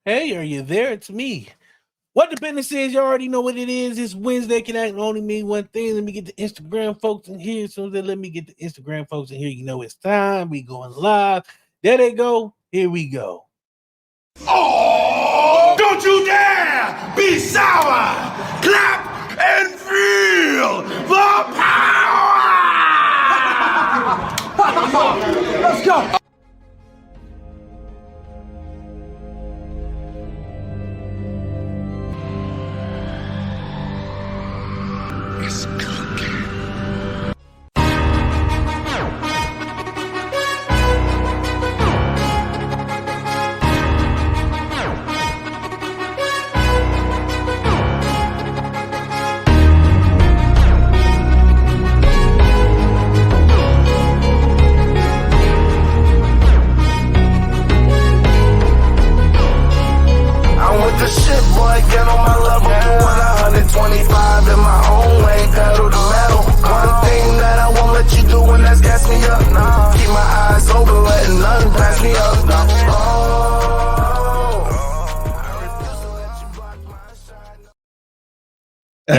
Hey, are you there? It's me. What the business is, you already know what it is. It's Wednesday, can only mean one thing. Let me get the Instagram folks in here. So then let me get the Instagram folks in here. You know it's time. We going live. There they go. Here we go. Oh, don't you dare be sour! Clap and feel the power! Let's go! It's cooking. The shit, boy, get on my level. Doing 125 in my own way, pedal to metal. One thing that I won't let you do, and that's gas me up. Nah, keep my eyes open, letting nothing pass me up.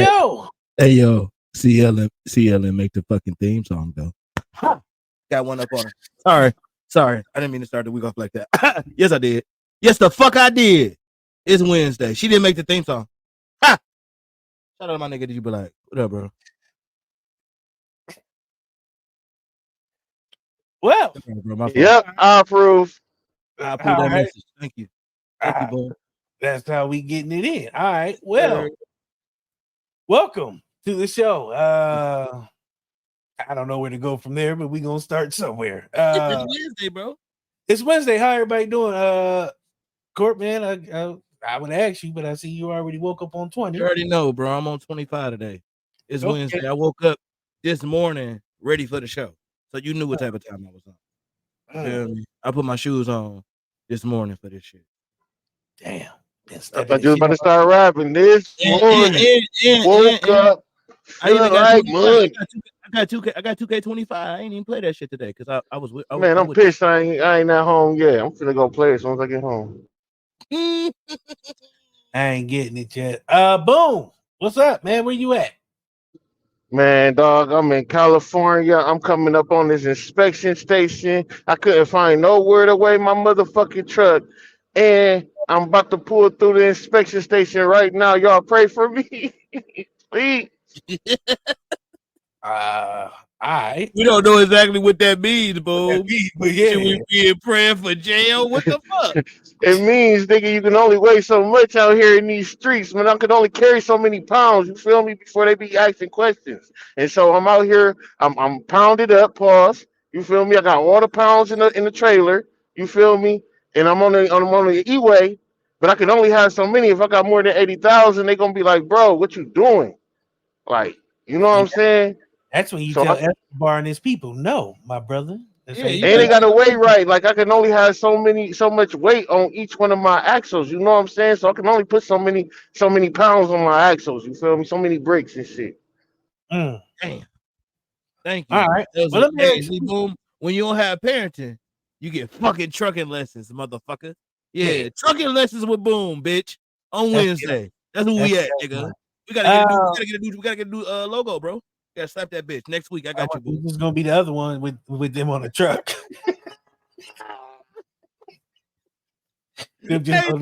Yo! Hey, yo, CLN make the fucking theme song, though. Ha! Got one up on her. Sorry. I didn't mean to start the week off like that. Yes, I did. Yes, the fuck I did. It's Wednesday. She didn't make the theme song. Ha! Shout out to my nigga. Did you be like, what up, bro? Well, yep, I approve. I approve that message. Thank you. Thank you, boy. That's how we getting it in. All right. Well, welcome to the show. I don't know where to go from there, but we're gonna start somewhere. It's Wednesday, bro. It's Wednesday. How everybody doing? Court, man, I would ask you, but I see you already woke up on 20. You already know, bro. I'm on 25 today. It's Okay. Wednesday. I woke up this morning ready for the show. So you knew what type of time I was on. Feel me? I put my shoes on this morning for this shit. Damn. I thought you was about to start rapping this morning. Woke up. I even got mud. I got 2K25. I ain't even play that shit today because I was with. Man, I'm pissed. I ain't at home yet. I'm finna go play as soon as I get home. I ain't getting it yet. Boom. What's up, man? Where you at? Man, dog, I'm in California. I'm coming up on this inspection station. I couldn't find nowhere to weigh my motherfucking truck. And I'm about to pull through the inspection station right now. Y'all pray for me. Please. All right. We don't know exactly what that means, bro. But yeah. Should we be in prayer for jail? What the fuck? It means, nigga, you can only weigh so much out here in these streets, man. I can only carry so many pounds, you feel me, before they be asking questions. And so I'm out here, I'm pounded up, pause. You feel me? I got all the pounds in the trailer, you feel me? And I'm on the E-way, but I can only have so many. If I got more than 80,000, they gonna be like, bro, what you doing? Like, you know what I'm saying? That's when you tell Escobar and his people, no, my brother. And they got to weigh right. Like I can only have so much weight on each one of my axles. You know what I'm saying? So I can only put so many pounds on my axles. You feel me? So many bricks and shit. Damn. Thank you. All right. Well, let me boom. When you don't have parenting, you get fucking trucking lessons, motherfucker. Yeah, trucking lessons with Boom, bitch. On Wednesday. That's who we at, nigga. We gotta get a new logo, bro. Gotta slap that bitch. Next week, I got you. This is gonna be the other one with them on the truck. Them just X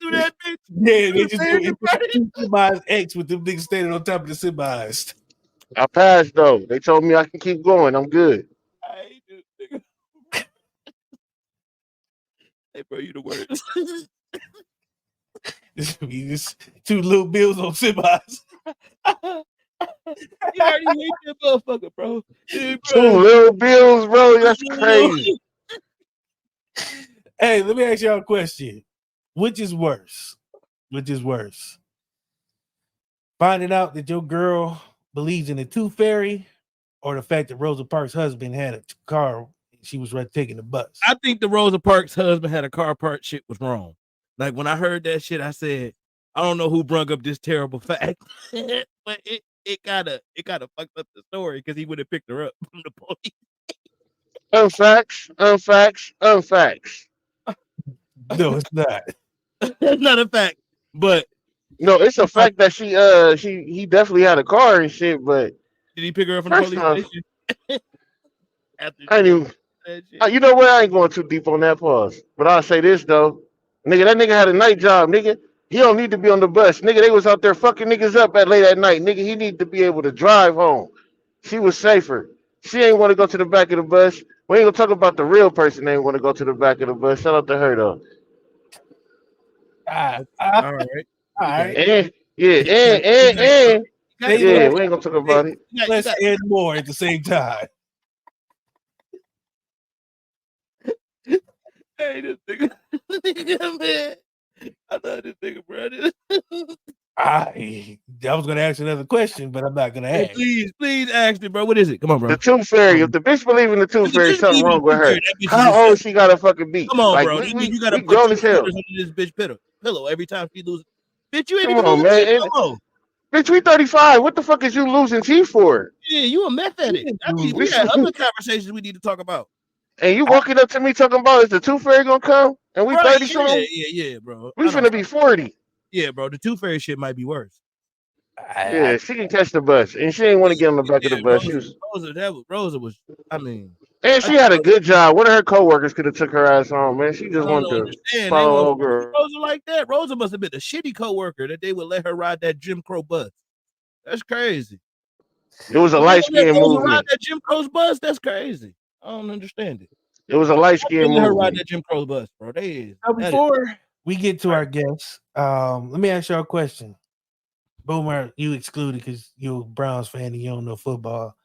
to that bitch. Yeah, they just do semis X with them niggas standing on top of the semis. I passed though. They told me I can keep going. I'm good. I do, nigga. Hey, bro, you the worst. Just 2 little bills on semis. You already hate that motherfucker, bro. Dude, bro. 2 little bills, bro. That's crazy. Hey, let me ask y'all a question. Which is worse? Finding out that your girl believes in the tooth fairy, or the fact that Rosa Parks' husband had a car, she was right taking the bus? I think the Rosa Parks' husband had a car part shit was wrong. Like when I heard that shit, I said, I don't know who brung up this terrible fact, but it kind of fucked up the story because he would have picked her up from the police. Unfacts. No, it's not. That's not a fact. But No, it's a uh, fact that he definitely had a car and shit. But did he pick her up from the first police off, station after I she ain't done even. that shit? You know what? I ain't going too deep on that pause. But I'll say this though, nigga, that nigga had a night job, nigga. He don't need to be on the bus, nigga. They was out there fucking niggas up at late at night, nigga. He need to be able to drive home. She was safer. She ain't want to go to the back of the bus. We ain't gonna talk about the real person. That ain't want to go to the back of the bus. Shout out to her though. Ah, Okay. ah, All right. all You got right. it. And yeah, You got it. You got it, bro. and You got it, Say bro. yeah, less, we ain't gonna talk say about it. You less got and more at the same time. hey, this nigga. Man. I love this nigga, bro. I was gonna ask another question, but I'm not gonna Hey, ask. please ask me, bro. What is it? Come on, The bro. tooth Come fairy. on, If bro. the bitch believe in the tooth If the fairy, bitch something believe in wrong the with tooth fairy, her. that bitch is How old insane. she gotta fucking be? Come on, Like bro. You gotta we put grown two as hell. quarters under this bitch pillow every time she loses. Bitch, you ain't Come even on, losing man. teeth no more. Bitch, we 35. What the fuck is you losing teeth for? Yeah, you a meth addict. I mean, We we got other conversations we need to talk about. and you walking up to me talking about is the tooth fairy gonna come? And we Right? 30 Yeah, something? yeah, bro. We I don't. finna be 40. Yeah, bro. The tooth fairy shit might be worse. I Yeah, she can catch the bus. And she ain't want to get on the back of the Yeah, bus. She was Rosa was. I mean, and I she had a good job. One of her coworkers could have took her ass home, man. She just I don't wanted to understand. They follow want old girl. Rosa like that. Rosa must have been a shitty coworker that they would let her ride that Jim Crow bus. That's crazy. It was a If they light don't let skinned Rosa ride movement. that Jim Crow's bus, that's crazy. I don't understand it. It was a light Why they skinned let her ride movement. that Jim Crow bus, bro? They is Now, that is before we get to right. our guests, let me ask y'all a question. Boomer, you excluded because you're a Browns fan and you don't know football.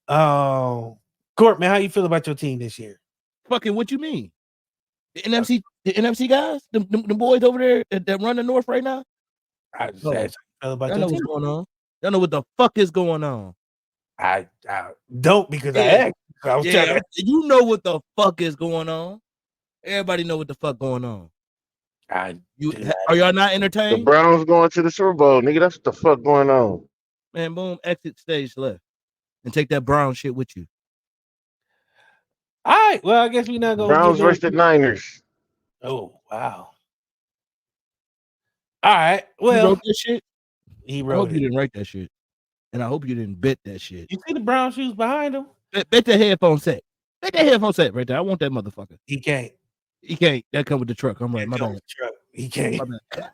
Court, man, how you feel about your team this year? Fucking what you mean? The NFC guys, the boys over there that run the North right now. I just Oh, asked how you feel about y'all your know what's team. going on. Y'all know what the fuck is going on. I don't because I Yeah, asked. I was trying yeah. to. You know what the fuck is going on. Everybody know what the fuck going on. I You do not. are y'all not The entertained? Browns going to the Super Bowl, nigga. That's what the fuck going on. Man, boom, exit stage left and take that brown shit with you. All right. Well, I guess we're not gonna get Browns no. versus the Niners. Oh wow. All right. You wrote Well, that shit. he I hope wrote you it. didn't write that shit, and I hope you didn't bet that shit. You see the brown shoes behind him? Bet the headphone set. Bet that headphone set right there. I want that motherfucker. He can't. He can't. That come with the truck. I'm right. Here My comes bad. the truck. He can't. My bad.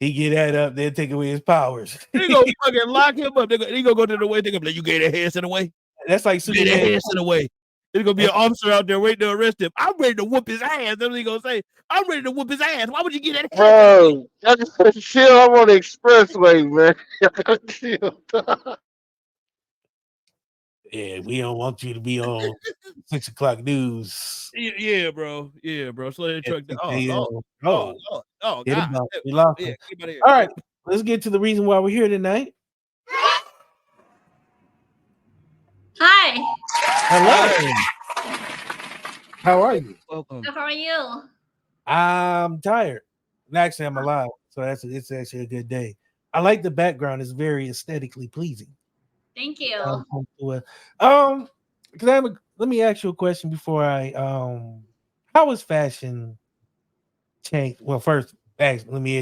He get that up, they'll take away his powers. They gonna fucking lock him up. They gonna go to the way. They gonna be like, you gave that handset away. That's like You gave that Superman. handset away. There's gonna be an officer out there waiting to arrest him. I'm ready to whoop his ass. That's what he gonna say. I'm ready to whoop his ass. Why would you get that handset away? Bro, I just gotta chill. I'm on the expressway, man. I gotta chill. Yeah, we don't want you to be on 6 o'clock news. Yeah, bro. Yeah, bro. Slow that At truck down. 6 Oh, Lord. a.m. Oh, Oh, Lord. Oh, get God. him out. We lost Yeah, him. get him out of here. All right, let's get to the reason why we're here tonight. Hi, Hello. How are you? Welcome. how are you? I'm tired. And actually, I'm alive, so it's actually a good day. I like the background; it's very aesthetically pleasing. Thank you. Because let me ask you a question before I how is fashion changed? Well, first, let me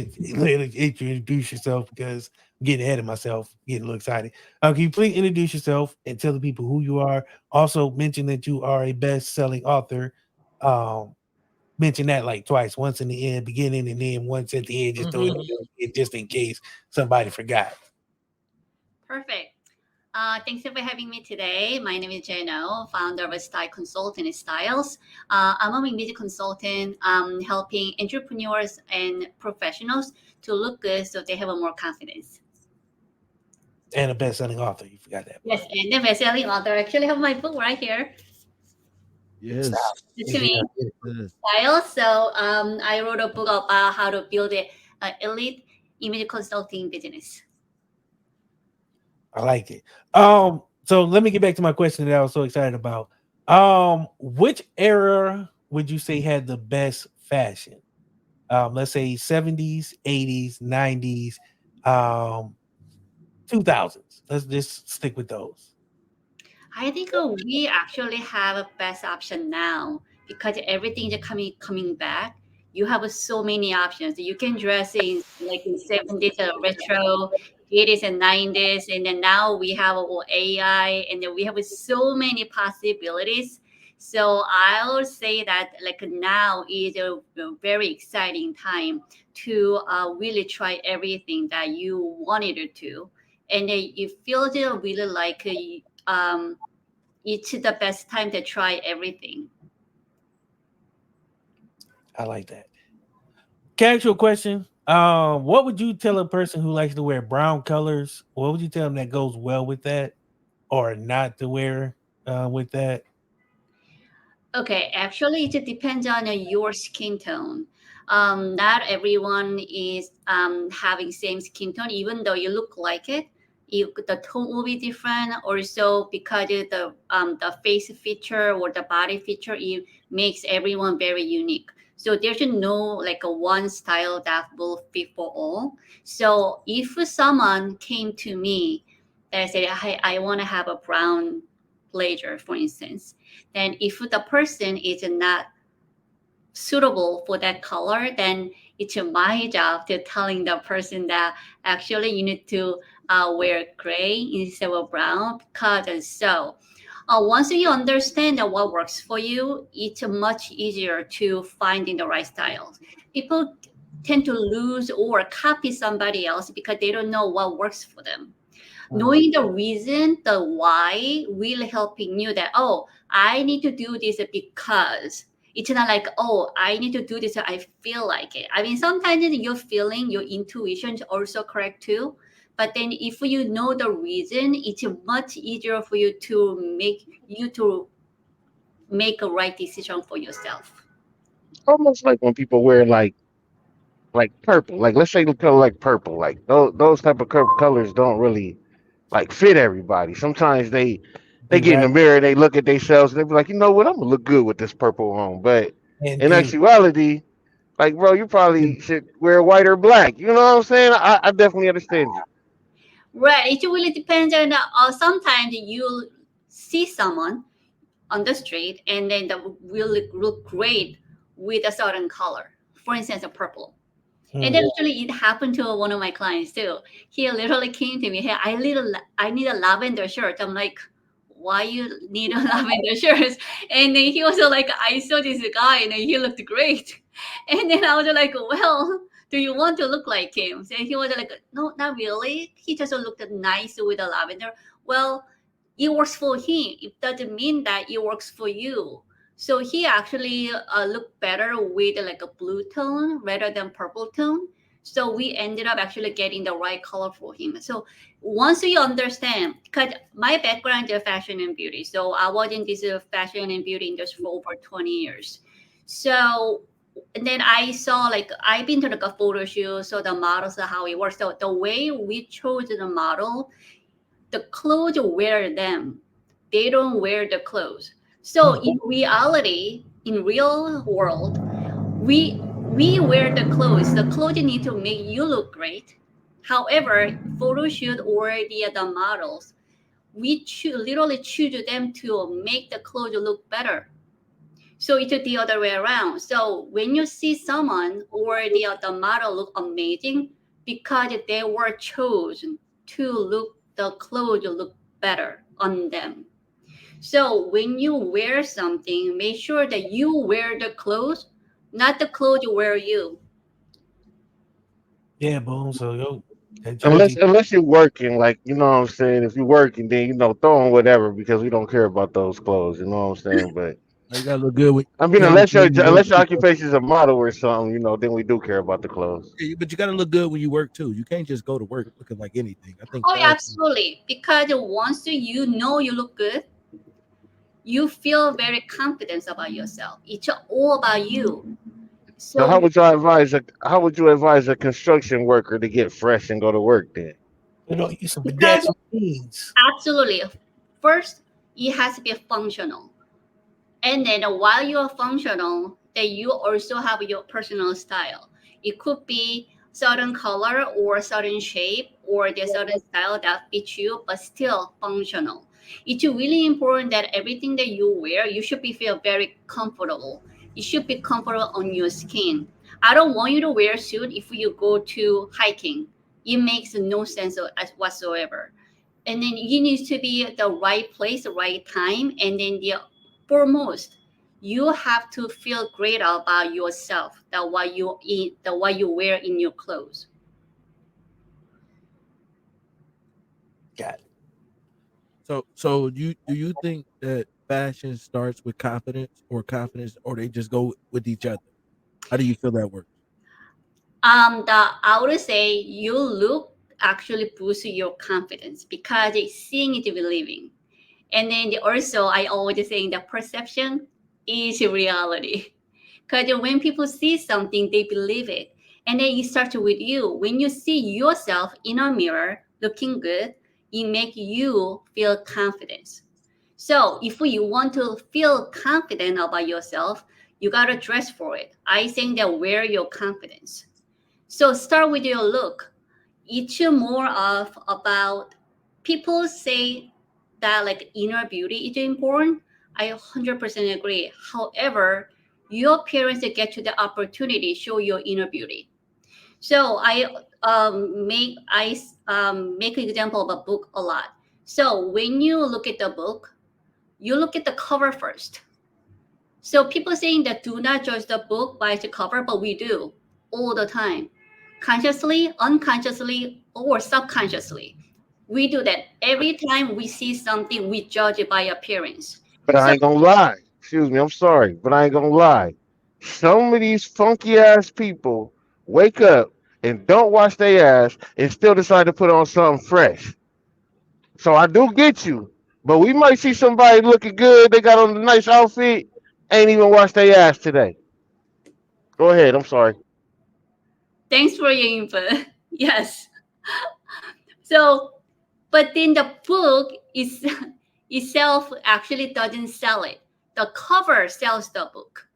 introduce yourself because I'm getting ahead of myself, getting a little excited. Can you please introduce yourself and tell the people who you are? Also, mention that you are a best-selling author. Um, mention that like twice, once in the end, beginning, and then once at the end, just throwing it just in case somebody forgot. Perfect. Thanks for having me today. My name is Jen Auh, founder of a style consultant and STYiLES. I'm a media consultant helping entrepreneurs and professionals to look good so they have a more confidence. And a best-selling author, you forgot that Yes, part. and the best-selling author. I actually have my book right here. Yes. It's to me, Yes. STYiLES. So I wrote a book about how to build an elite image consulting business. I like it. So let me get back to my question that I was so excited about. Which era would you say had the best fashion? Let's say 70s, 80s, 90s, 2000s. Let's just stick with those. I think we actually have a best option now because everything is coming back. you have so many options. You can dress in like in 70s retro, 80s and 90s, and then now we have AI, and then we have so many possibilities. So I'll say that like now is a very exciting time to really try everything that you wanted to, and you feel really like it's the best time to try everything. I like that. Casual question. What would you tell a person who likes to wear brown colors? What would you tell them that goes well with that, or not to wear with that? Okay, actually, it depends on your skin tone. Not everyone is having same skin tone, even though you look like it. The tone will be different. Also, because of the face feature or the body feature, it makes everyone very unique. So there's no like a one style that will fit for all. So if someone came to me and said, I want to have a brown blazer, for instance, then if the person is not suitable for that color, then it's my job to telling the person that actually you need to wear gray instead of brown, because so once you understand that what works for you, it's much easier to finding the right styles. People tend to lose or copy somebody else because they don't know what works for them. Knowing the reason, the why, will helping you that, oh, I need to do this because it's not like, oh, I need to do this, I feel like it. I mean, sometimes your feeling, your intuition is also correct too. But then if you know the reason, it's much easier for you to make a right decision for yourself. Almost like when people wear like purple. Like let's say the color like purple. Like those type of colors don't really like fit everybody. Sometimes they Be get in the right mirror, they look at themselves, and they be like, you know what, I'm gonna look good with this purple on. But and in then actuality, like bro, you probably should wear white or black. You know what I'm saying? I definitely understand you. Right. It really depends on, sometimes you see someone on the street and then that will look great with a certain color. For instance, a purple. And hmm, then actually it happened to one of my clients too. He literally came to me, hey, I need a lavender shirt. I'm like, why you need a lavender shirt? And then he was like, I saw this guy and he looked great. And then I was like, well, do you want to look like him? So he was like, no, not really. He just looked nice with a lavender. Well, it works for him. It doesn't mean that it works for you. So he actually looked better with like a blue tone rather than purple tone. So we ended up actually getting the right color for him. So once you understand, because my background is fashion and beauty, so I was in this fashion and beauty industry for over 20 years. So and then I saw like I've been to like a photo shoot, so the models how it works. So the way we chose the model, the clothes wear them, they don't wear the clothes. So hmm. in reality, in real world, we wear the clothes. The clothes need to make you look great. However, photo shoot or the models, we literally choose them to make the clothes look better. So it's the other way around. So when you see someone or the model look amazing because they were chosen to look the clothes look better on them. So when you wear something, make sure that you wear the clothes, not the clothes wear you. Yeah, boom. So yo, that Unless Joji. unless you're working, like you know what I'm saying. If you're working, then throw on whatever because we don't care about those clothes. You know what I'm saying? But You gotta look good. I mean, You gotta look good when you work unless your too. occupation is a model or something, then we do care about the clothes. Yeah, but you gotta look good when you work too. You can't just go to work looking like anything. I think Oh, yeah, fashion. absolutely. Because once you know you look good, you feel very confident about yourself. It's all about you. So So how would you advise a construction worker to get fresh and go to work then? Use some because bedazzled jeans. absolutely, first it has to be functional, and then while you are functional, then you also have your personal style. It could be certain color or certain shape or the certain style that fits you, but still functional. It's really important that everything that you wear, you should be feel very comfortable. It should be comfortable on your skin. I don't want you to wear a suit if you go to hiking. It makes no sense whatsoever. And then you need to be at the right place, the right time, and then the foremost, you have to feel great about yourself, that what you eat, that what you wear in your clothes. Got it. So do you think that fashion starts with confidence, or they just go with each other? How do you feel that works? I would say you look actually boosts your confidence because it's seeing it believing. And then also, I always say the perception is reality. Because when people see something, they believe it. And then it starts with you. When you see yourself in a mirror looking good, it makes you feel confidence. So if you want to feel confident about yourself, you got to dress for it. I think that wear your confidence. So start with your look. It's more of about people say that like inner beauty is important. I 100% agree. However, your parents get you the opportunity show your inner beauty. So I make an example of a book a lot. So when you look at the book, you look at the cover first. So people saying that do not judge the book by its cover, but we do all the time, consciously, unconsciously, or subconsciously. We do that every time we see something. We judge it by appearance. But So I ain't gonna lie. Excuse me, I'm sorry, but I ain't gonna lie. Some of these funky ass people wake up and don't wash their ass and still decide to put on something fresh. So I do get you, but we might see somebody looking good. They got on a nice outfit, ain't even washed their ass today. Go ahead. I'm sorry. thanks for your input. Yes. So, but then the book is itself actually doesn't sell it. The cover sells the book.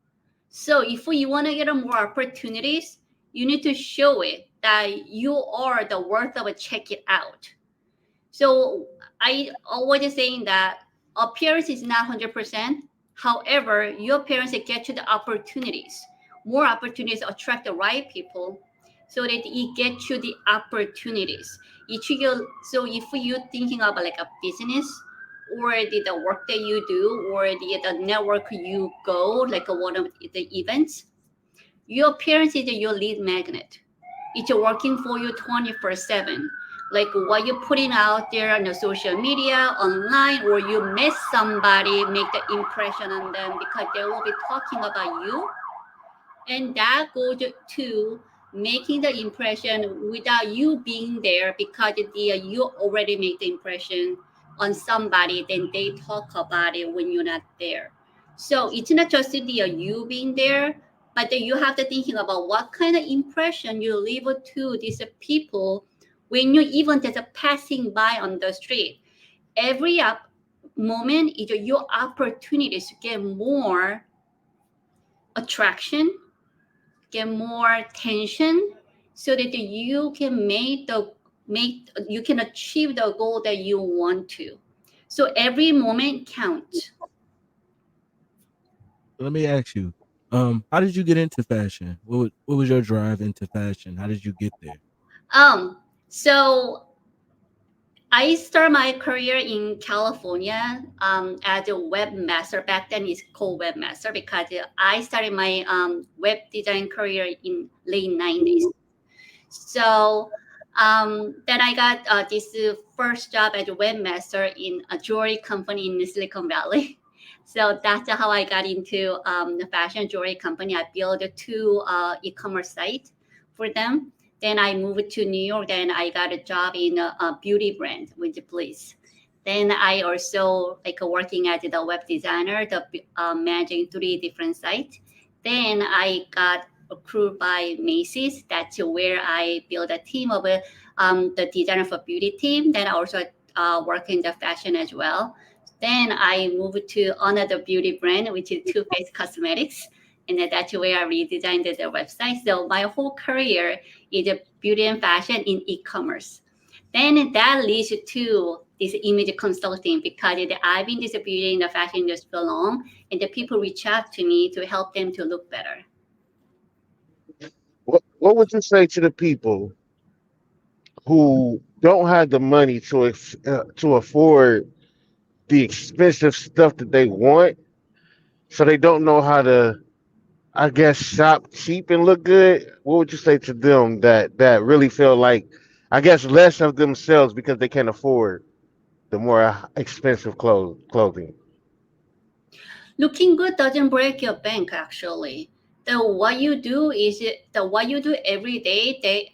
So if you want to get more opportunities, you need to show it that you are the worth of a check it out. So I always saying that appearance is not 100%. However, your parents get you the opportunities. More opportunities attract the right people so that it gets you the opportunities. So if you're thinking about like a business or the work that you do or the network you go, like one of the events, your parents is your lead magnet. It's working for you 24/7. Like what you're putting out there on the social media, online, or you miss somebody, make the impression on them because they will be talking about you. And that goes to making the impression without you being there because you already made the impression on somebody, then they talk about it when you're not there. So it's not just you being there, but then you have to thinking about what kind of impression you leave to these people when you even just passing by on the street. Every moment is your opportunities to get more attraction, get more tension so that you can make you can achieve the goal that you want to. So every moment counts. Let me ask you, how did you get into fashion? What was your drive into fashion? How did you get there? So I started my career in California as a webmaster. Back then, it's called webmaster because I started my web design career in late 90s. So then I got this first job as a webmaster in a jewelry company in Silicon Valley. So that's how I got into the fashion jewelry company. I built two e-commerce sites for them. Then I moved to New York. Then I got a job in a beauty brand with Bliss. Then I also like working as the web designer, managing three different sites. Then I got approved by Macy's. That's where I built a team of the designer for beauty team. Then I also work in the fashion as well. Then I moved to another beauty brand, which is Too Faced Cosmetics. And then that's where I redesigned the website. So my whole career is a beauty and fashion in e-commerce. Then that leads to this image consulting because I've been distributing the fashion industry for long, and the people reach out to me to help them to look better. what would you say to the people who don't have the money to afford the expensive stuff that they want, so they don't know how to, I guess, shop cheap and look good? What would you say to them that really feel like, I guess, less of themselves because they can't afford the more expensive clothing? Looking good doesn't break your bank actually. The what you do is the what you do every day, they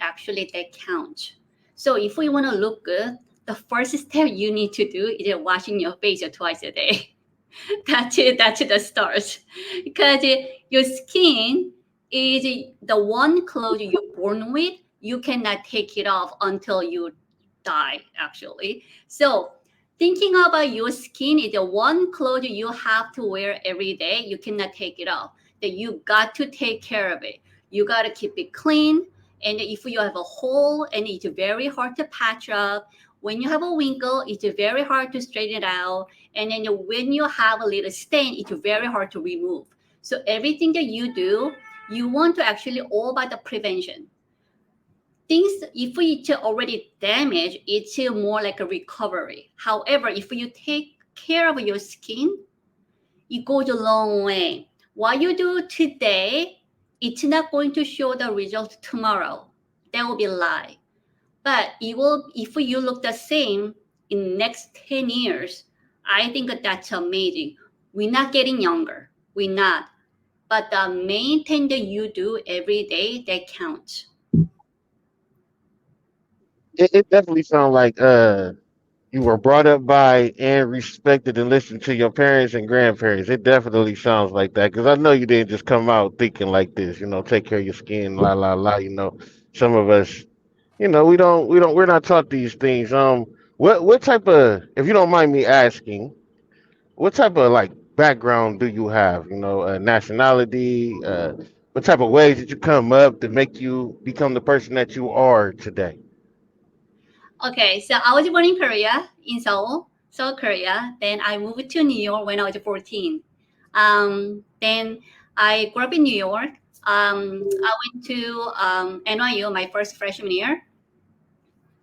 count. So if we want to look good, the first step you need to do is washing your face twice a day. That's it. That's the start. Because your skin is the one clothes you're born with. You cannot take it off until you die, actually. So thinking about your skin is the one clothes you have to wear every day. You cannot take it off. That you got to take care of it. You got to keep it clean. And if you have a hole and it's very hard to patch up, when you have a wrinkle, it's very hard to straighten it out. And then when you have a little stain, it's very hard to remove. So everything that you do, you want to actually all about the prevention. Things, if it's already damaged, it's more like a recovery. However, if you take care of your skin, it goes a long way. What you do today, it's not going to show the result tomorrow. That will be a lie. But it will, if you look the same in next 10 years, I think that's amazing. We're not getting younger. We're not. But the main thing that you do every day, that counts. It definitely sounds like you were brought up by and respected and listened to your parents and grandparents. It definitely sounds like that because I know you didn't just come out thinking like this. Take care of your skin, la la la. Some of us, we're not taught these things. What type of, if you don't mind me asking, what type of like background do you have? Nationality. What type of ways did you come up to make you become the person that you are today? Okay, so I was born in Korea, in Seoul, South Korea. Then I moved to New York when I was 14. Then I grew up in New York. I went to NYU my first freshman year.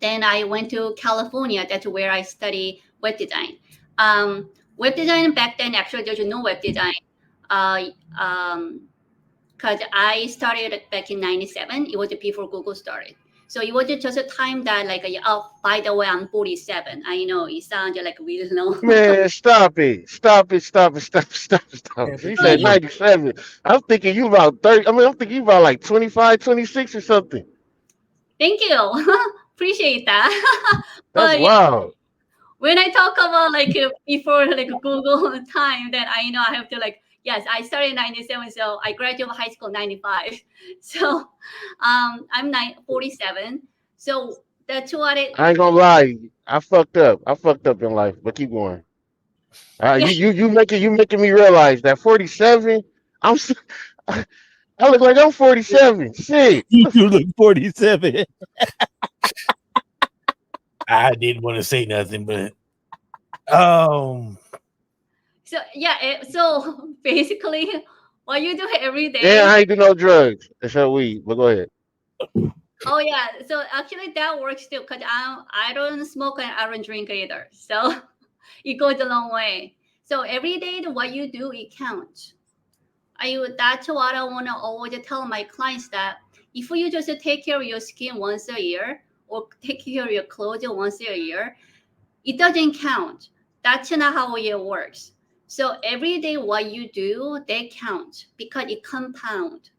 Then I went to California. That's where I study web design. Web design back then, actually, there's no web design. Uh, because I started back in 97. It was before Google started. So it was just a time that like, oh, by the way, I'm 47. I know it sounds like really low. Man, stop it. Stop it. Stop it. Stop it. Stop it. Stop it. You said But 97. I'm thinking you about 30. I mean, I'm thinking you about like 25, 26 or something. thank you. Appreciate that. That's But wild. when I talk about like before like Google time, then I know I have to like, yes, I started in 97, so I graduated high school in 95. So I'm 47. So that's what it, I ain't gonna lie. I fucked up. I fucked up in life, but keep going. yeah. You making me realize that 47. I'm. I look like I'm 47. Shit. You do look 47. I didn't want to say nothing, but So yeah, so basically what you do every Yeah, day. I ain't do no drugs except weed. But go ahead. Oh yeah, so actually that works too because I don't smoke and I don't drink either. So it goes a long way. So every day what you do it counts. That's what I want to always tell my clients that if you just take care of your skin once a year or take care of your clothes once a year, it doesn't count. That's not how it works. So every day what you do, they count because it compound.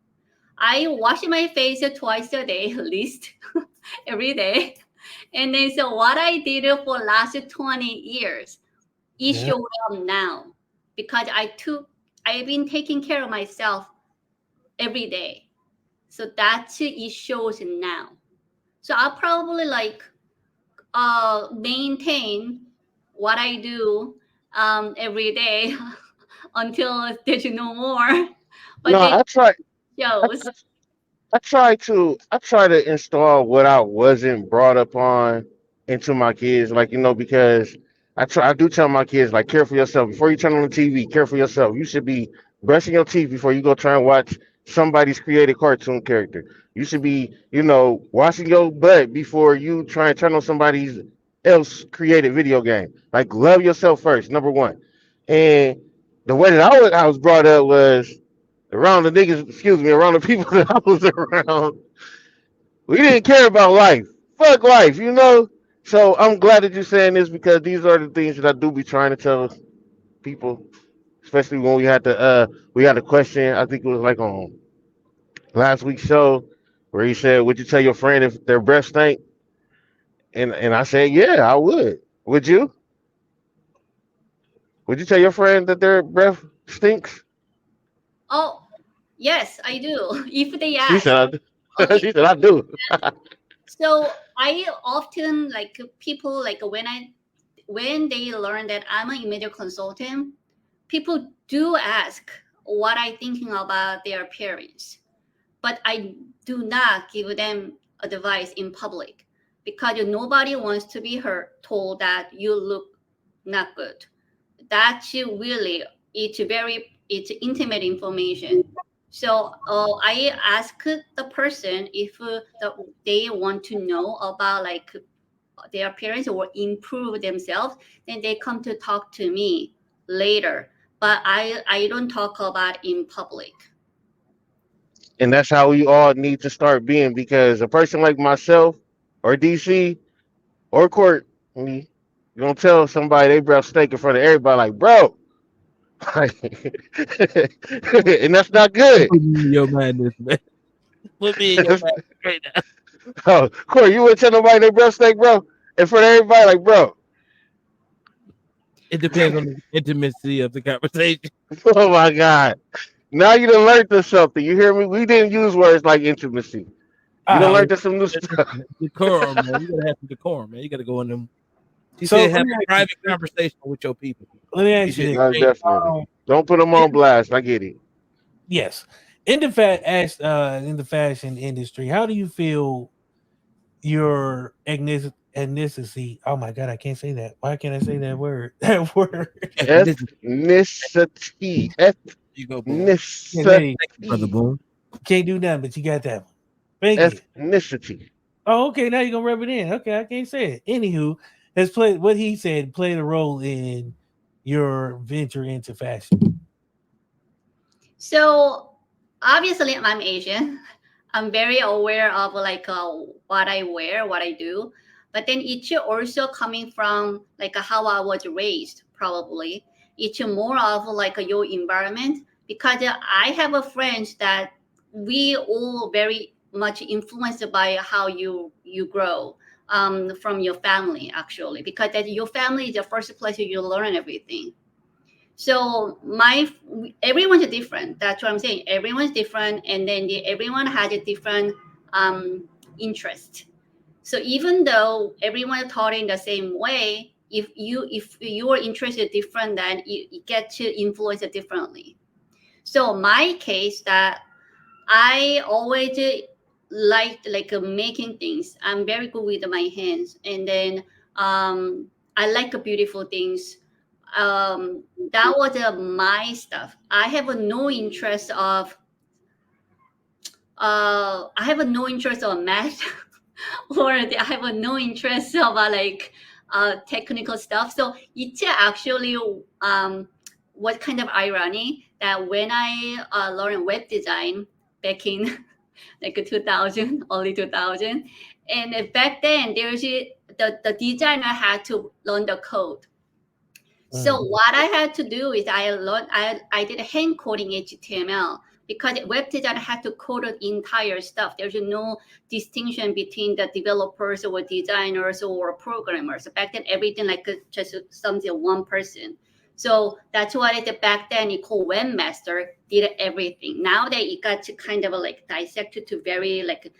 I wash my face twice a day at least every day. And then so what I did for last 20 years, it yeah. showed up now because I've been taking care of myself every day. So that's it shows now. So I'll probably like maintain what I do every day until there's no more. But No, it I try. I, shows. I try to install what I wasn't brought up on into my kids, like because I do tell my kids like care for yourself before you turn on the TV. Care for yourself. You should be brushing your teeth before you go try and watch somebody's created cartoon character. You should be, washing your butt before you try and turn on somebody's else created video game. Like love yourself first, number one. And the way that I was brought up was around the niggas, excuse me, around the people that I was around. We didn't care about life. Fuck life. So I'm glad that you're saying this because these are the things that I do be trying to tell people, especially when we had a question. I think it was like on last week's show where he said, "Would you tell your friend if their breath stank?" And I said, "Yeah, I would." Would you? Would you tell your friend that their breath stinks? Oh, yes, I do. If they She ask. said, Okay, "She said I do." so I often like people like when they learn that I'm an image consultant, people do ask what I thinking about their appearance, but I do not give them advice in public because nobody wants to be heard told that you look not good. That's really it's intimate information. So I ask the person if they want to know about like their appearance or improve themselves, then they come to talk to me later. But I don't talk about in public. And that's how we all need to start being because a person like myself or DC or Court, you don't tell somebody they breath stink in front of everybody like, bro. And that's not good. Put me in your madness, man. Put me in your madness right now. Oh, Corey, you wouldn't tell nobody they breath stink, bro, in front of everybody, like, bro. It depends on the intimacy of the conversation. Oh my God. Now you done learned us something. You hear me? We didn't use words like intimacy. You done Ah, learned us some new stuff. Decorum, man. You gotta have some decorum, man. You gotta go in them. She so said let have me a ask private you, conversation with your people. let me ask She you said, this. No, definitely. Um, Don't put them on blast. I get it. yes, in the fashion industry, how do you feel your ethnicity? Oh my god, I can't say that. Why can't I say that word? That word. Ethnicity. you go, boom. Yeah, there you Thank you, brother Ethnicity. Boom. can't do nothing, but you got that one. Thank you. Ethnicity. Oh, okay. Now you're gonna rub it in. Okay, I can't say it. Anywho, has played what he said played a role in your venture into fashion. So obviously I'm Asian. I'm very aware of like what I wear, what I do, but then it's also coming from like how I was raised. Probably it's more of like your environment because I have a friends that we all very much influenced by how you grow from your family actually because that your family is the first place you learn everything. So everyone's different. That's what I'm saying. Everyone's different, and then everyone has a different um, interest. So even though everyone taught in the same way, if your interest is different, then you get to influence it differently. So my case that I always liked like making things. I'm very good with my hands, and then I like beautiful things. That was my stuff. I have no interest of I have no interest on math or I have no interest of technical stuff. So it's actually what kind of irony that when I learned web design back in like 2000, early 2000, and back then the designer had to learn the code. So Mm. what I had to do is I did hand coding HTML because web designer had to code the entire stuff. There's no distinction between the developers or designers or programmers. So back then everything like just something one person. So that's what I did back then. It called webmaster did everything. Now that it got to kind of like dissected to very like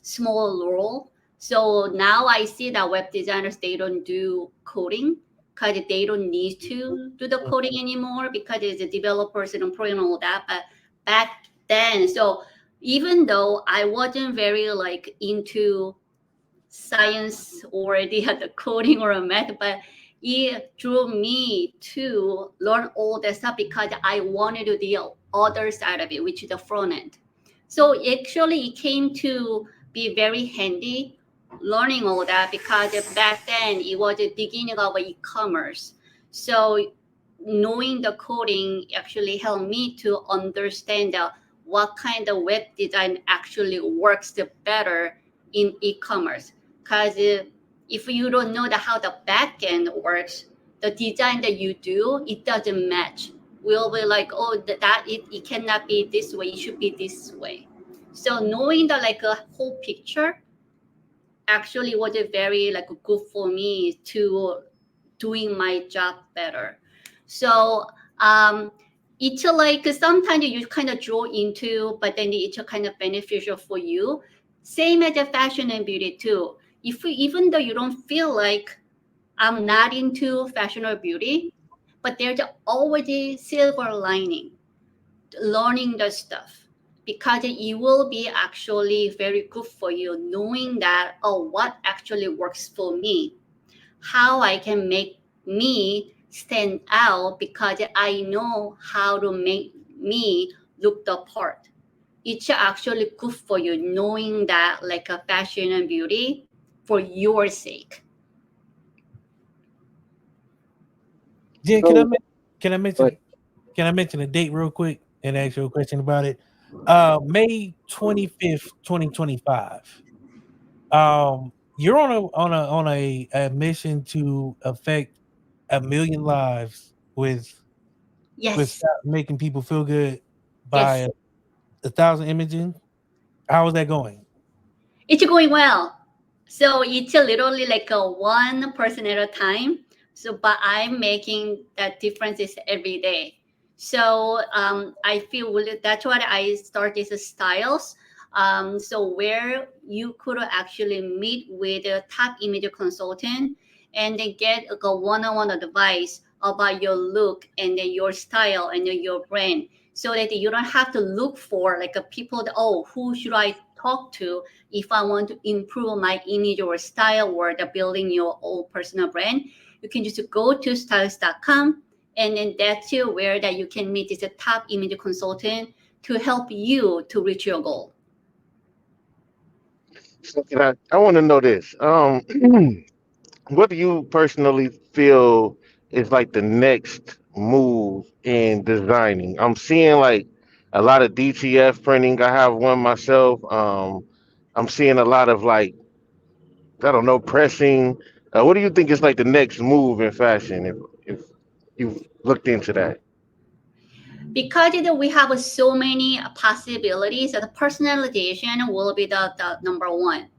small role. So now I see that web designers they don't do coding because they don't need to do the coding anymore because it's the developers and programming all that. But back then, so even though I wasn't very like into science or the coding or math, but it drew me to learn all that stuff because I wanted to deal other side of it, which is the front end. So actually, it came to be very handy learning all that because back then it was the beginning of e-commerce. So knowing the coding actually helped me to understand what kind of web design actually works the better in e-commerce. Because if you don't know how the back end works, the design that you do, it doesn't match. We'll be like, oh, it cannot be this way, it should be this way. So knowing the a whole picture actually was very good for me to doing my job better. So it's sometimes you kind of draw into, but then it's kind of beneficial for you. Same as the fashion and beauty too. Even though you don't feel like I'm not into fashion or beauty, but there's always a silver lining learning the stuff because it will be actually very good for you knowing that, oh, what actually works for me, how I can make me stand out because I know how to make me look the part. It's actually good for you knowing that a fashion and beauty for your sake. Jen, So, can I mention but can I mention a date real quick and ask you a question about it? May 25th, 2025. You're on a mission to affect 1 million lives with Yes, making people feel good by yes. 1,000 imaging. How is that going? It's going well. So it's literally a one person at a time. So, but I'm making that differences every day. So I feel that's why I started this styles. So where you could actually meet with a top image consultant and then get a one-on-one advice about your look and then your style and then your brand, so that you don't have to look for a people that, oh, who should I talk to if I want to improve my image or style or the building your own personal brand. You can just go to STYiLES.com, and then that's where that you can meet this top image consultant to help you to reach your goal. so I want to know this. What do you personally feel is like the next move in designing? I'm seeing like a lot of DTF printing. I have one myself. I'm seeing a lot of like, I don't know, pressing. What do you think is like the next move in fashion? If you've looked into that. Because we have so many possibilities, that personalization will be the number one.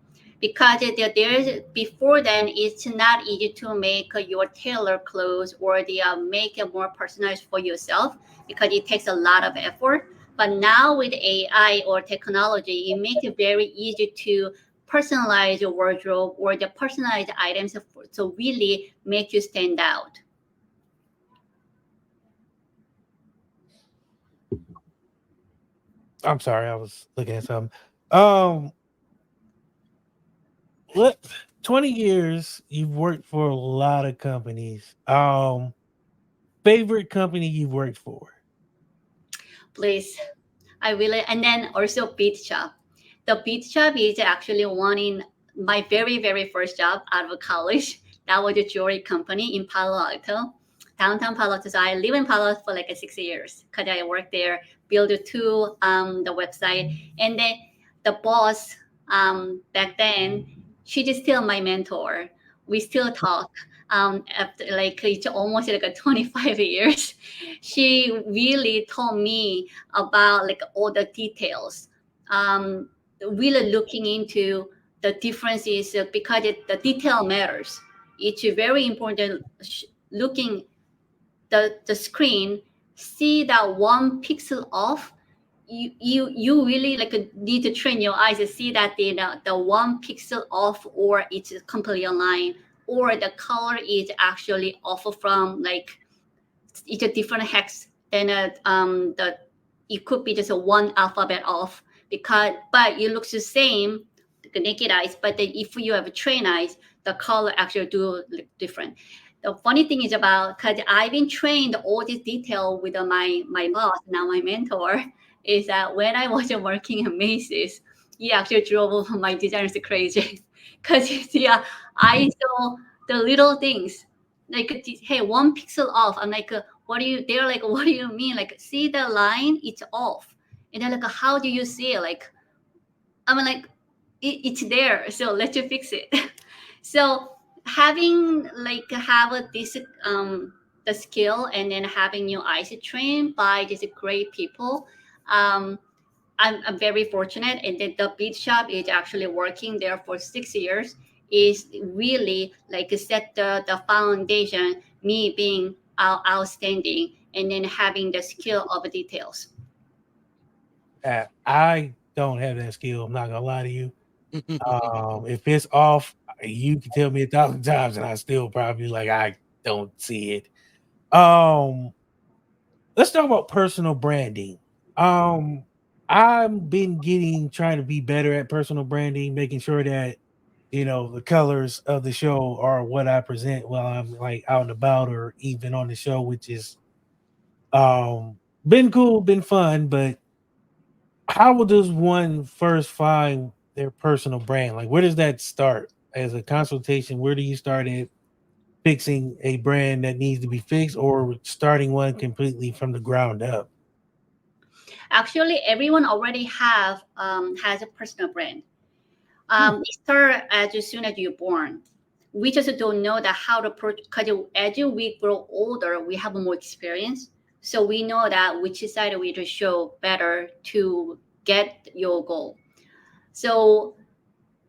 Because there's before then, it's not easy to make your tailor clothes or make it more personalized for yourself because it takes a lot of effort. But now with AI or technology, it makes it very easy to personalize your wardrobe or the personalized items to really make you stand out. I'm sorry, I was looking at something. Um, what 20 years you've worked for a lot of companies. Favorite company you've worked for? Please, I really, and then also Beat Shop. The Beat Shop is actually one in my very, very first job out of college. That was a jewelry company in Palo Alto, downtown Palo Alto. So I live in Palo Alto for 6 years because I worked there, built the website. And then the boss back then, she is still my mentor. We still talk after it's almost 25 years. She really told me about all the details, really looking into the differences because the detail matters. It's very important looking the screen, see that one pixel off. You really need to train your eyes to see that the one pixel off or it's completely aligned or the color is actually off from it's a different hex than the it could be just a one alphabet off because but it looks the same the naked eyes, but then if you have a trained eyes, the color actually do look different. The funny thing is about because I've been trained all this detail with my boss, now my mentor, is that when I was working at Macy's, he actually drove my designers crazy because yeah, I saw the little things like hey, 1 pixel off. I'm like, what do you? They're like, what do you mean? Like, see the line? It's off. And they're like, how do you see it? Like, I'm like, it's there, so let's you fix it. So having like have this the skill and then having your eyes trained by these great people, um, I'm very fortunate, and then the beat shop is actually working there for 6 years. Is really like set the foundation. Me being outstanding, and then having the skill of details. I don't have that skill. I'm not gonna lie to you. If it's off, you can tell me 1,000 times, and I still probably like I don't see it. Um, let's talk about personal branding. Um, I've been trying to be better at personal branding, making sure that the colors of the show are what I present while I'm like out and about or even on the show, which is been cool, been fun. But how does one first find their personal brand? Like, where does that start as a consultation? Where do you start at fixing a brand that needs to be fixed, or starting one completely from the ground up? Actually, everyone already have has a personal brand. Hmm. It start as soon as you're born. We just don't know that how to because as we grow older, we have more experience, so we know that which side we to show better to get your goal. So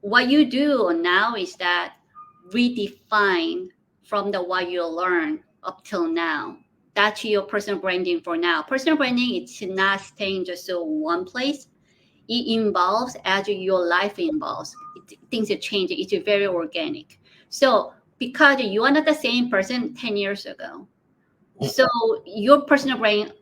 what you do now is that redefine from the what you learn up till now. That's your personal branding for now. Personal branding it's not staying just so one place. It involves as your life involves. Things are changing. It's very organic. So because you are not the same person 10 years ago, so your personal brand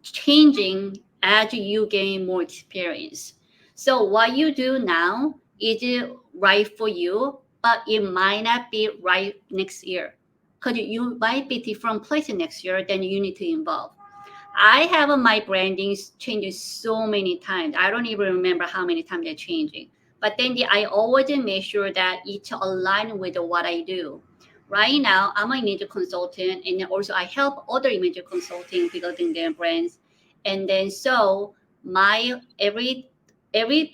changing as you gain more experience. So what you do now is right for you, but it might not be right next year. Because you might be different place next year, then you need to involve. I have my brandings changing so many times. I don't even remember how many times they're changing. But then I always make sure that it's aligned with what I do. Right now, I'm an image consultant, and then also I help other image consulting building their brands. And then so my every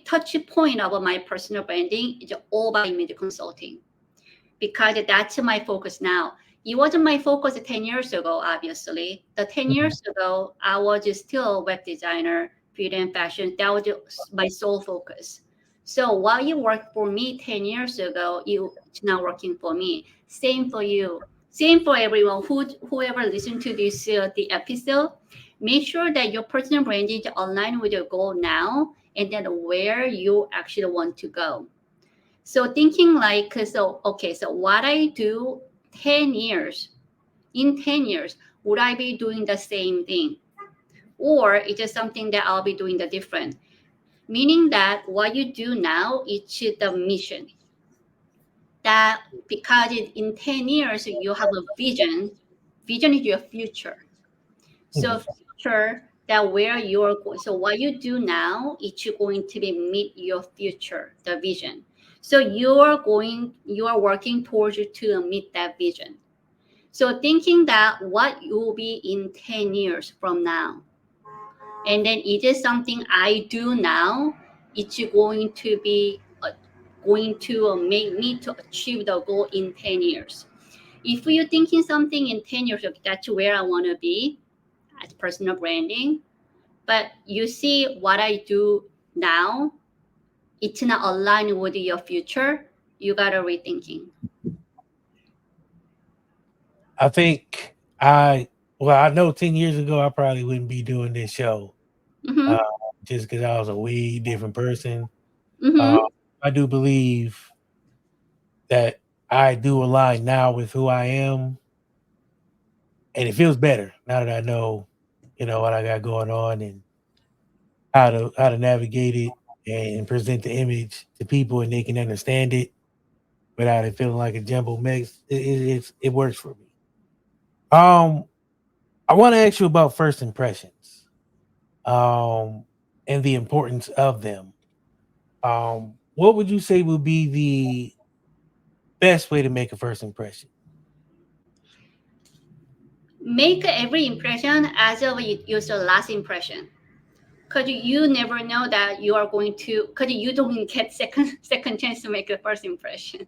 touch point of my personal branding is all by image consulting because that's my focus now. It wasn't my focus 10 years ago, obviously. The 10 years ago, I was still a web designer, beauty and fashion. That was my sole focus. So while you worked for me 10 years ago, it's not working for me. Same for you. Same for everyone whoever listened to this the episode. Make sure that your personal branding is aligned with your goal now and then where you actually want to go. So thinking like, so, okay, so what I do 10 years, in 10 years, would I be doing the same thing? Or is it something that I'll be doing the different? Meaning that what you do now is the mission. That because in 10 years, you have a vision. Vision is your future. So Mhm. future that where you're going. So what you do now, it's going to be meet your future, the vision. So you are working towards to meet that vision. So thinking that what you will be in 10 years from now. And then it is something I do now. It's going to be going to make me to achieve the goal in 10 years. If you're thinking something in 10 years, that's where I want to be as personal branding, but you see what I do now, it's not aligned with your future. You gotta rethinking. I think I know 10 years ago I probably wouldn't be doing this show, uh, Mm-hmm. just because I was a way different person. Uh, Mm-hmm. I do believe that I do align now with who I am, and it feels better now that I know, what I got going on and how to navigate it and present the image to people and they can understand it without it feeling like a jumbo mix. It works for me. Um, I want to ask you about first impressions, um, and the importance of them. What would you say would be the best way to make a first impression? Make every impression as if it was the last impression. Because you never know that you are going to, because you don't get second chance to make the first impression.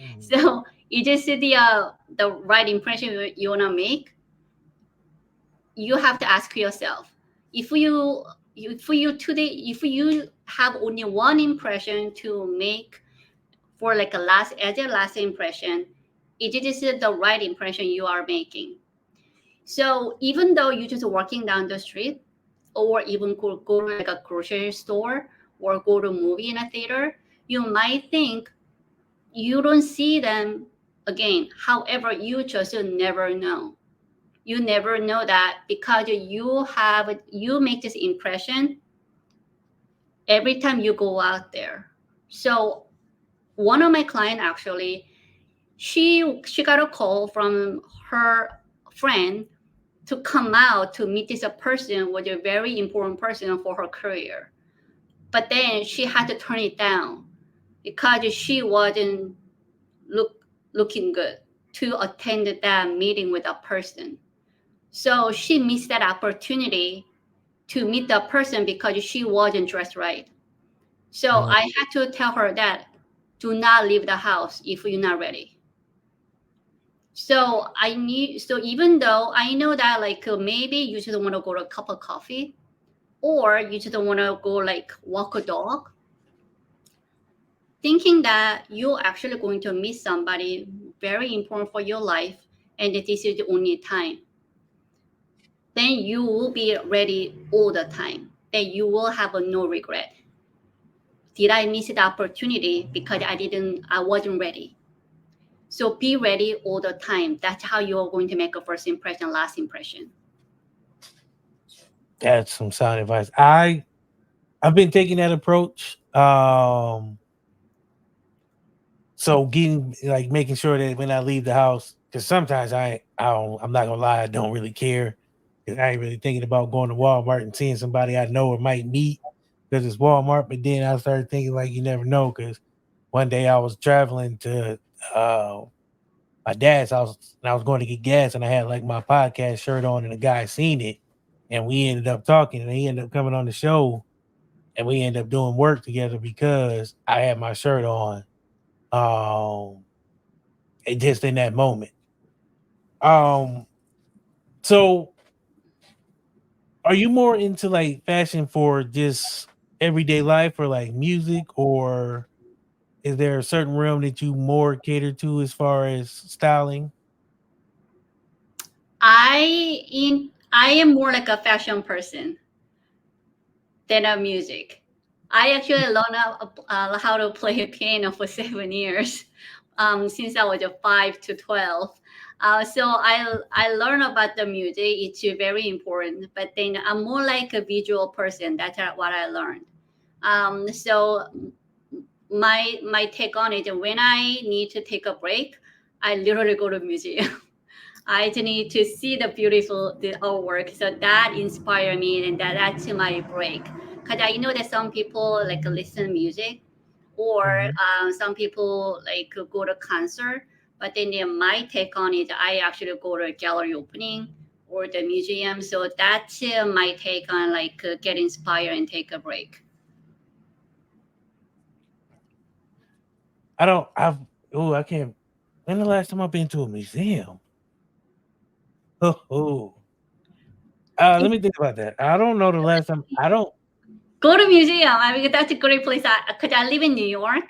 Mhm. So you just see the right impression you wanna make. You have to ask yourself, if you have only one impression to make for like a last as a last impression, it is the right impression you are making. So even though you're just walking down the street, or even go to like a grocery store or go to a movie in a theater, you might think you don't see them again. However, you just never know. You never know that because you make this impression every time you go out there. So one of my client actually, she got a call from her friend to come out to meet this person was a very important person for her career. But then she had to turn it down because she wasn't look looking good to attend that meeting with that person. So she missed that opportunity to meet that person because she wasn't dressed right. So Mm. I had to tell her that do not leave the house if you're not ready. So even though I know that like maybe you just want to go to a cup of coffee or you just want to go like walk a dog, thinking that you're actually going to meet somebody very important for your life and that this is the only time, then you will be ready all the time. Then you will have a no regret. Did I miss the opportunity because I wasn't ready? So be ready all the time. That's how you're going to make a first impression, last impression. That's some sound advice. I've been taking that approach. So getting like making sure that when I leave the house, because sometimes I'm not gonna lie, I don't really care. 'Cause I ain't really thinking about going to Walmart and seeing somebody I know or might meet because it's Walmart. But then I started thinking like you never know. Because one day I was traveling to uh my dad's house and I was going to get gas and I had like my podcast shirt on and the guy seen it and we ended up talking and he ended up coming on the show and we ended up doing work together because I had my shirt on. Um, and just in that moment. Um, so are you more into like fashion for just everyday life or like music, or is there a certain realm that you more cater to as far as styling? I am more like a fashion person than a music. I actually learned how to play a piano for 7 years, since I was 5 to 12. So I learned about the music. It's very important. But then I'm more like a visual person. That's what I learned. So my take on it, when I need to take a break, I literally go to museum. I just need to see the artwork. So that inspire me, and that's my break. Cause I know that some people like listen music, or Mhm. some people like go to concert. But then my take on it, I actually go to a gallery opening or the museum. So that's my take on like get inspired and take a break. I don't. I've. Oh, I can't. When the last time I've been to a museum? Oh, let me think about that. I don't know the last time. I don't. Go to museum. I mean, that's a great place. Cause I live in New York,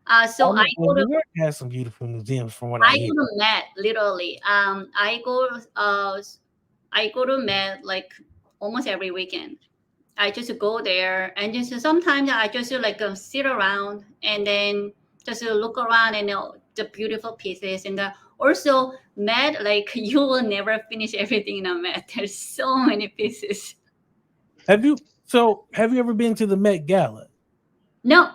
I so know. Well, New York has some beautiful museums, from what I I hear. go to Met literally. I go to Met like almost every weekend. I just go there and just sometimes I just like sit around and then just look around and the beautiful pieces and also Met, like you will never finish everything in a Met. There's so many pieces. Have you? So, have you ever been to the Met Gala? No,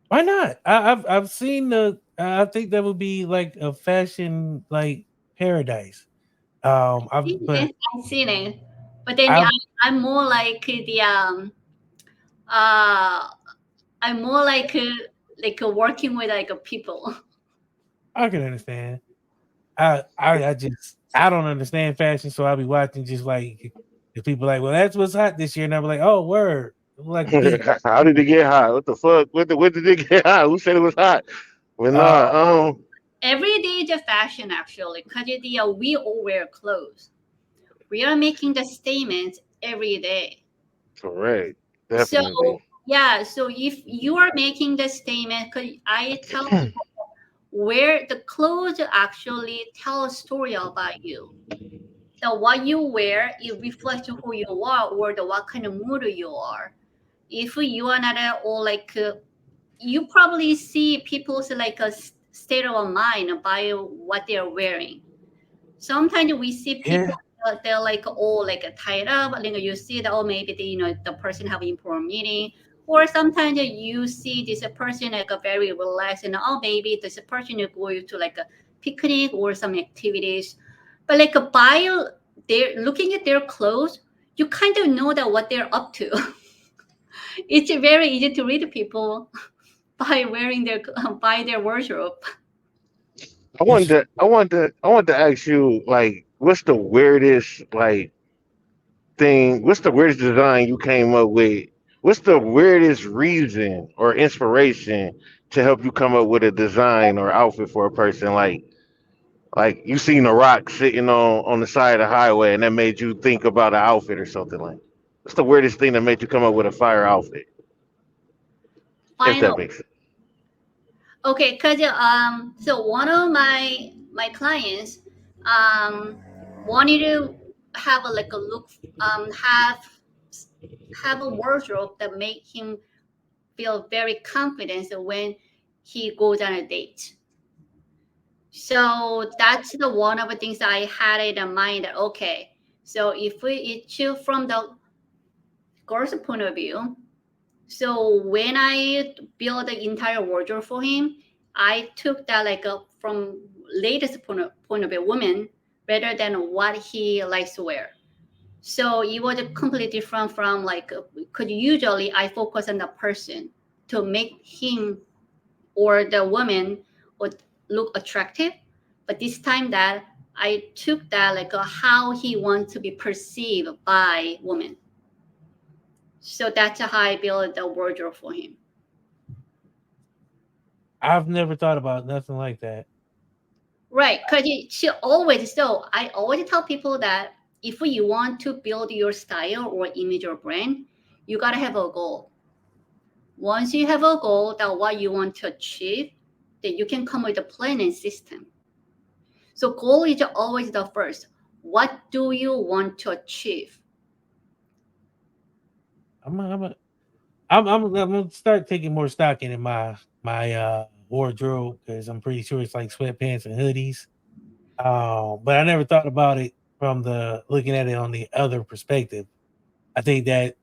Why not? I've seen the I think that would be like a fashion like paradise. But I've seen it, but then I I'm more like the uh I'm more like working with like people. I can understand. I just I don't understand fashion, so I'll be watching just like if people like, well, that's what's hot this year, and I'll be like, oh, word, like a geek. How did it get hot? What the fuck? What did it get hot? Who said it was hot? Well, Uh, nah, Every day the fashion actually, because we all wear clothes. We are making the statements every day. correct, So definitely. yeah, so if you are making the statement, because I tell people where the clothes actually tell a story about you. So what you wear, it reflects who you are or the what kind of mood you are. If you are not at all you probably see people's like state of mind by what they're wearing. Sometimes we see people yeah, they're like all like tied up, like you see that, oh, maybe the person have important meeting, or sometimes you see this person like a very relaxed, and oh, maybe this person is going to like a picnic or some activities, but like by their looking at their clothes, you kind of know that what they're up to. It's very easy to read people by wearing their by their wardrobe. it's I wanted to ask you, like, what's the weirdest like thing? What's the weirdest design you came up with? What's the weirdest reason or inspiration to help you come up with a design or outfit for a person? Like you seen a rock sitting on the side of the highway, and that made you think about an outfit or something like. What's the weirdest thing that made you come up with a fire outfit? If that Final. makes sense. Okay, cause so one of my clients um wanted to have a like a look have a wardrobe that make him feel very confident when he goes on a date. So that's the one of the things that I had in mind that okay, so if we choose from the girl's point of view, so when I built the entire wardrobe for him, I took that like from latest point of view woman rather than what he likes to wear. So it was completely different from like because usually I focus on the person to make him or the woman would look attractive, but this time that I took that like how he wants to be perceived by women. So that's how I built the wardrobe for him. I've never thought about nothing like that. Right, because she always so I always tell people that if you want to build your style or image or brand, you gotta have a goal. Once you have a goal that what you want to achieve, then you can come with a plan and system. So goal is always the first. What do you want to achieve? I'm I'm a, I'm gonna start taking more stock in my wardrobe because I'm pretty sure it's like sweatpants and hoodies. But I never thought about it from the looking at it on the other perspective. I think that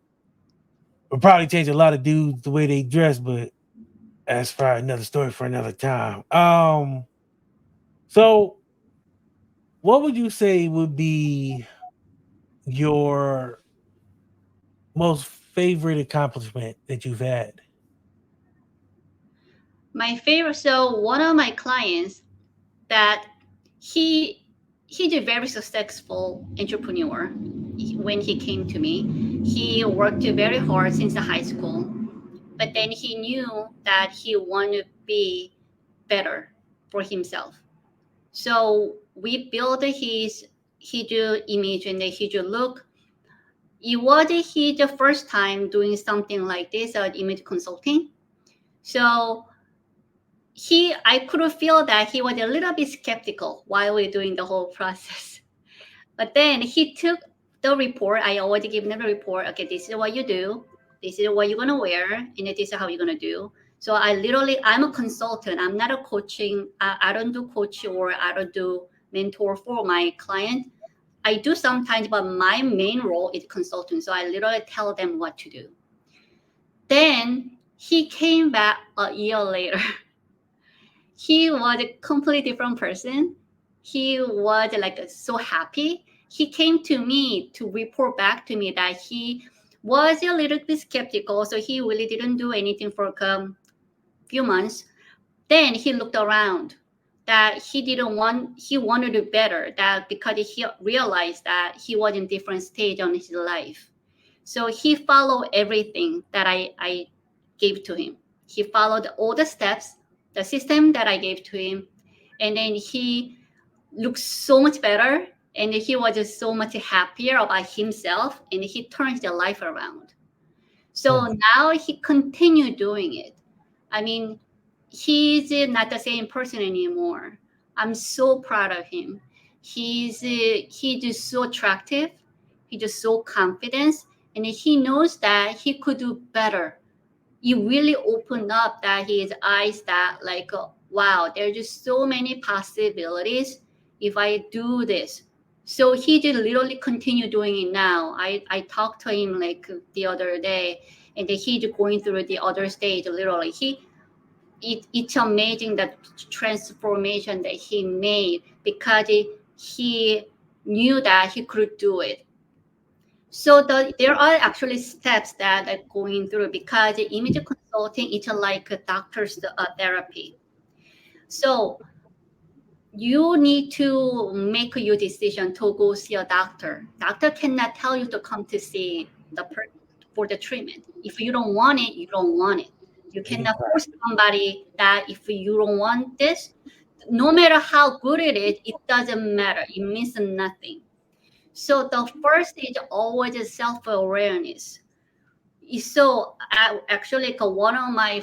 would probably change a lot of dudes the way they dress, but that's probably another story for another time. So what would you say would be your most favorite accomplishment that you've had? My favorite. So one of my clients that he he's a very successful entrepreneur. When he came to me, he worked very hard since the high school, but then he knew that he wanted to be better for himself. So we built his image and his look. It was his first time doing something like this, image consulting. So I could feel that he was a little bit skeptical while we are doing the whole process. But then he took the report. I already given him the report. Okay, this is what you do. This is what you're gonna wear, and this is how you're gonna do. So I'm a consultant. I'm not a coaching. I don't do coach or I don't do mentor for my client. I do sometimes, but my main role is consultant. So I literally tell them what to do. Then he came back a year later. he was a completely different person. He was like so happy. He came to me to report back to me that he was a little bit skeptical, so he really didn't do anything for a few months. Then he looked around that he wanted to do better, that because he realized that he was in different stage on his life. So he followed everything that I gave to him. He followed all the steps, the system that I gave to him, and then he looked so much better, and he was just so much happier about himself, and he turned his life around. So now he continued doing it. I mean, he's not the same person anymore. I'm so proud of him. He's just so attractive. He's just so confident, and he knows that he could do better. It really opened up that his eyes that like, wow, there's just so many possibilities if I do this. So he just literally continue doing it now. I talked to him like the other day, and then he's going through the other stage literally. It's amazing that transformation that he made because he knew that he could do it. So there are actually steps that are going through because image consulting is like a doctor's therapy. So you need to make your decision to go see a doctor. Doctor cannot tell you to come to see for the treatment. If you don't want it, you don't want it. You cannot force somebody that if you don't want this, no matter how good it is, it doesn't matter. It means nothing. So the first is always self-awareness. So actually, one of my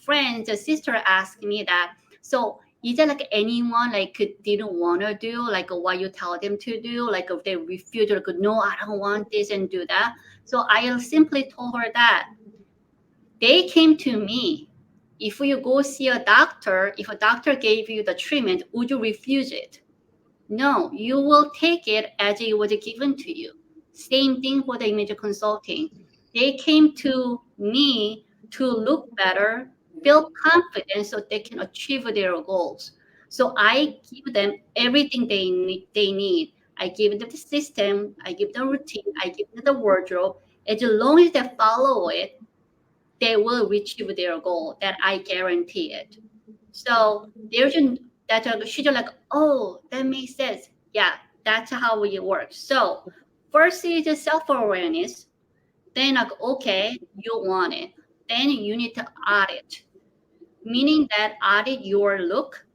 friends, a sister, asked me that. So is there like anyone like didn't want to do like what you tell them to do? Like if they refuse, like no, I don't want this and do that. So I simply told her that they came to me. If you go see a doctor, if a doctor gave you the treatment, would you refuse it? No, you will take it as it was given to you. Same thing for the image consulting. They came to me to look better, feel confident so they can achieve their goals. So I give them everything they need. I give them the system, I give them routine, I give them the wardrobe. As long as they follow it, they will achieve their goal. That I guarantee it. So there's she's like, oh, that makes sense. Yeah, that's how it works. So first is self-awareness. Then like, okay, you want it. Then you need to audit, meaning that audit your look,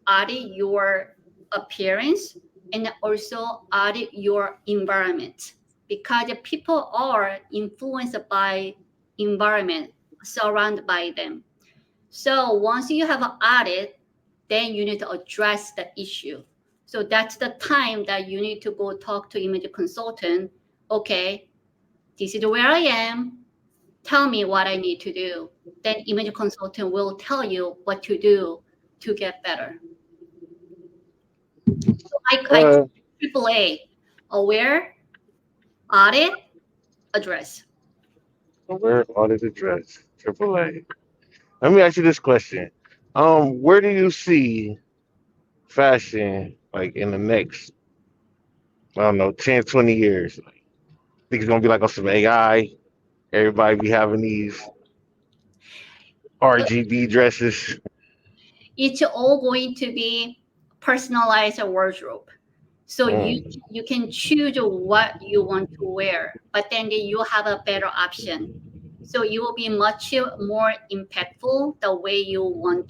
audit your appearance, and also audit your environment because people are influenced by environment surrounded by them. So once you have an audit, then you need to address the issue. So that's the time that you need to go talk to image consultant. Okay, this is where I am. Tell me what I need to do. Then image consultant will tell you what to do to get better. So I AAA, aware, audit, address. Where audit address? AAA. Let me ask you this question. Where do you see fashion like in the next, I don't know, 10, 20 years? Like, think it's gonna be like on some AI. Everybody be having these RGB dresses. It's all going to be personalized wardrobe. So Mm. you can choose what you want to wear, but then you have a better option. So you will be much more impactful the way you want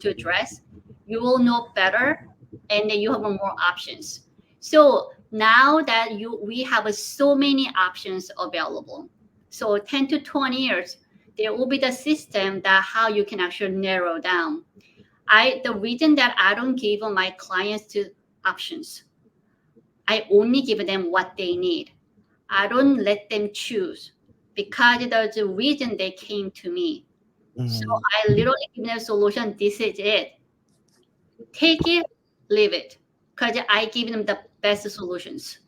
to dress. You will know better, and then you have more options. So now that we have so many options available. So 10 to 20 years, there will be the system that how you can actually narrow down. The reason that I don't give my clients to options, I only give them what they need. I don't let them choose because there's a reason they came to me. So I literally give them a solution. This is it. Take it, leave it. Because I give them the best solutions.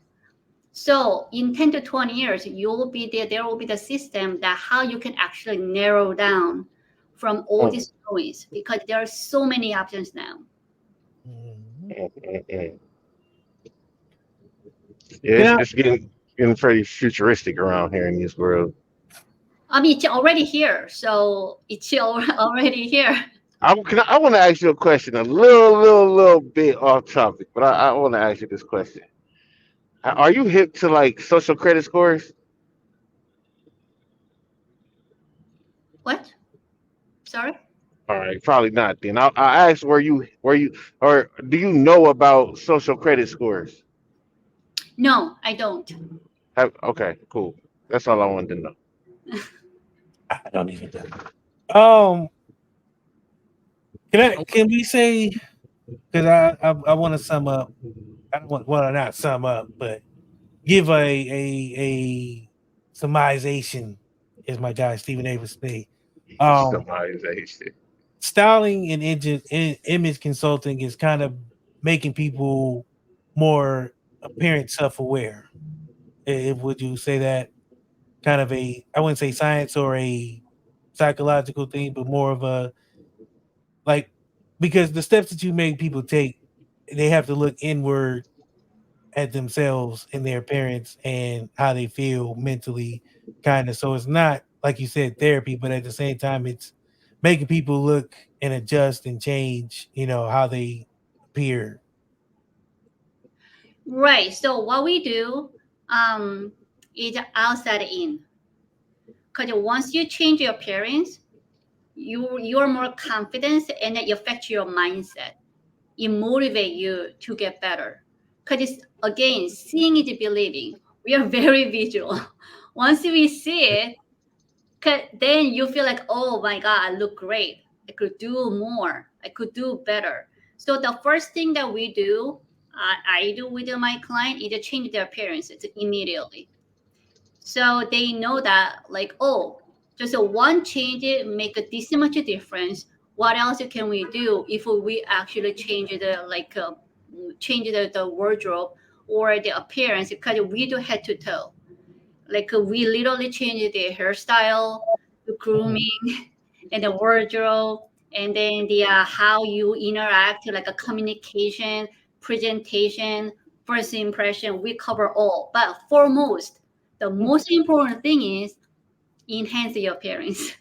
So in 10 to 20 years, you will be there will be the system that how you can actually narrow down from all these noise because there are so many options now. Yeah, Yeah, it's getting pretty futuristic around here in this world. I mean, it's already here, so it's already here. I want to ask you a question, a little bit off topic, but I want to ask you this question. Are you hip to like social credit scores? What? Sorry? All right, probably not. Then I asked or do you know about social credit scores? No, I don't. Okay, cool. That's all I wanted to know. I don't even know. Can we say, because I want to sum up. I don't want, well, not sum up, but give a summarization, as my guy Stephen A would say. Somebody's age. Styling and image consulting is kind of making people more apparent self-aware. Would you say that kind of I wouldn't say science or a psychological thing, but more of a, like, because the steps that you make people take, they have to look inward at themselves and their parents and how they feel mentally, kind of. So it's not like you said therapy, but at the same time, it's making people look and adjust and change. How they appear. Right. So what we do is outside in. Because once you change your appearance, you're more confident and it affects your mindset. It motivates you to get better. Because it's, again, seeing is believing. We are very visual. Once we see it, then you feel like, oh my God, I look great. I could do more. I could do better. So the first thing that we do, I do with my client, is to change their appearance immediately. So they know that, like, oh, just a one change it make a this much difference. What else can we do if we actually change the wardrobe or the appearance? Because we do head to toe. Like we literally change the hairstyle, the Mhm. grooming, and the wardrobe, and then the how you interact, like a communication, presentation, first impression. We cover all, but foremost, the most important thing is enhance your appearance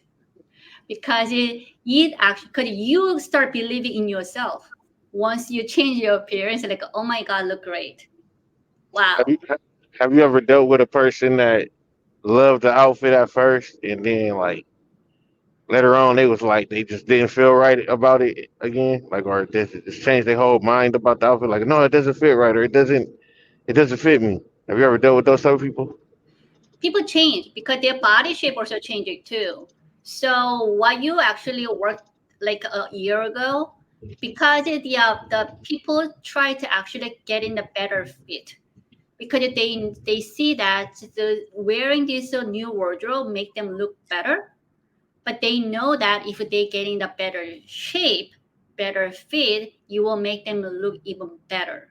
because it actually because you start believing in yourself once you change your appearance. Like, oh my God, look great! Have Wow. you have you ever dealt with a person that loved the outfit at first and then like later on they was like they just didn't feel right about it again, like or just changed their whole mind about the outfit, like no, it doesn't fit right or it doesn't fit me. Have you ever dealt with those type of people? People change because their body shape also changing too. So what you actually worked like a year ago, because the people try to actually get in a better fit because they see that wearing this new wardrobe make them look better, but they know that if they get in a better shape, better fit, you will make them look even better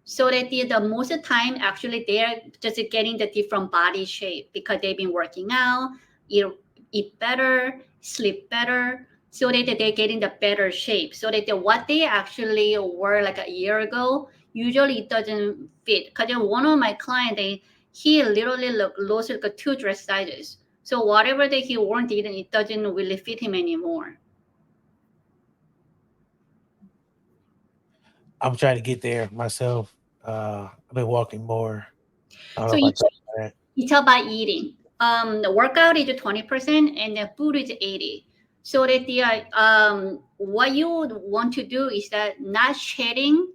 so that the most of the time actually they're just getting the different body shape because they've been working out, eat, eat better, sleep better, so that they're getting the better shape so that what they actually were like a year ago usually it doesn't fit because one of my clients he literally lost like two dress sizes, so whatever that he wore didn't it doesn't really fit him anymore. I'm trying to get there myself. I've been walking more. I don't know So if I told you that. it's about eating. The workout is 20% and the food is 80. So that the what you would want to do is that not shedding.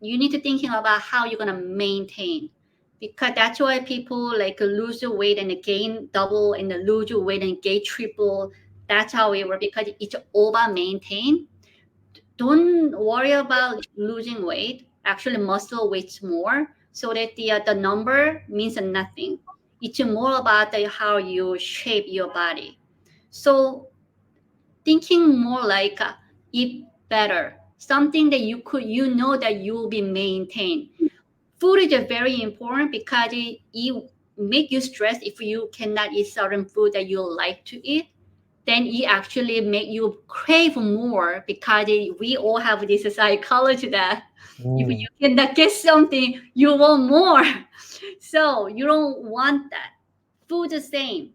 You need to thinking about how you're gonna maintain, because that's why people like lose the weight and gain double and lose the weight and gain triple. That's how it works because it's over maintain. Don't worry about losing weight. Actually, muscle weights more, so that the number means nothing. It's more about how you shape your body. So thinking more like eat better, something that you know that you will be maintained. Food is very important because it make you stress if you cannot eat certain food that you like to eat, then it actually make you crave more because we all have this psychology that if Mm. you cannot get something, you want more. So you don't want that. Food the same.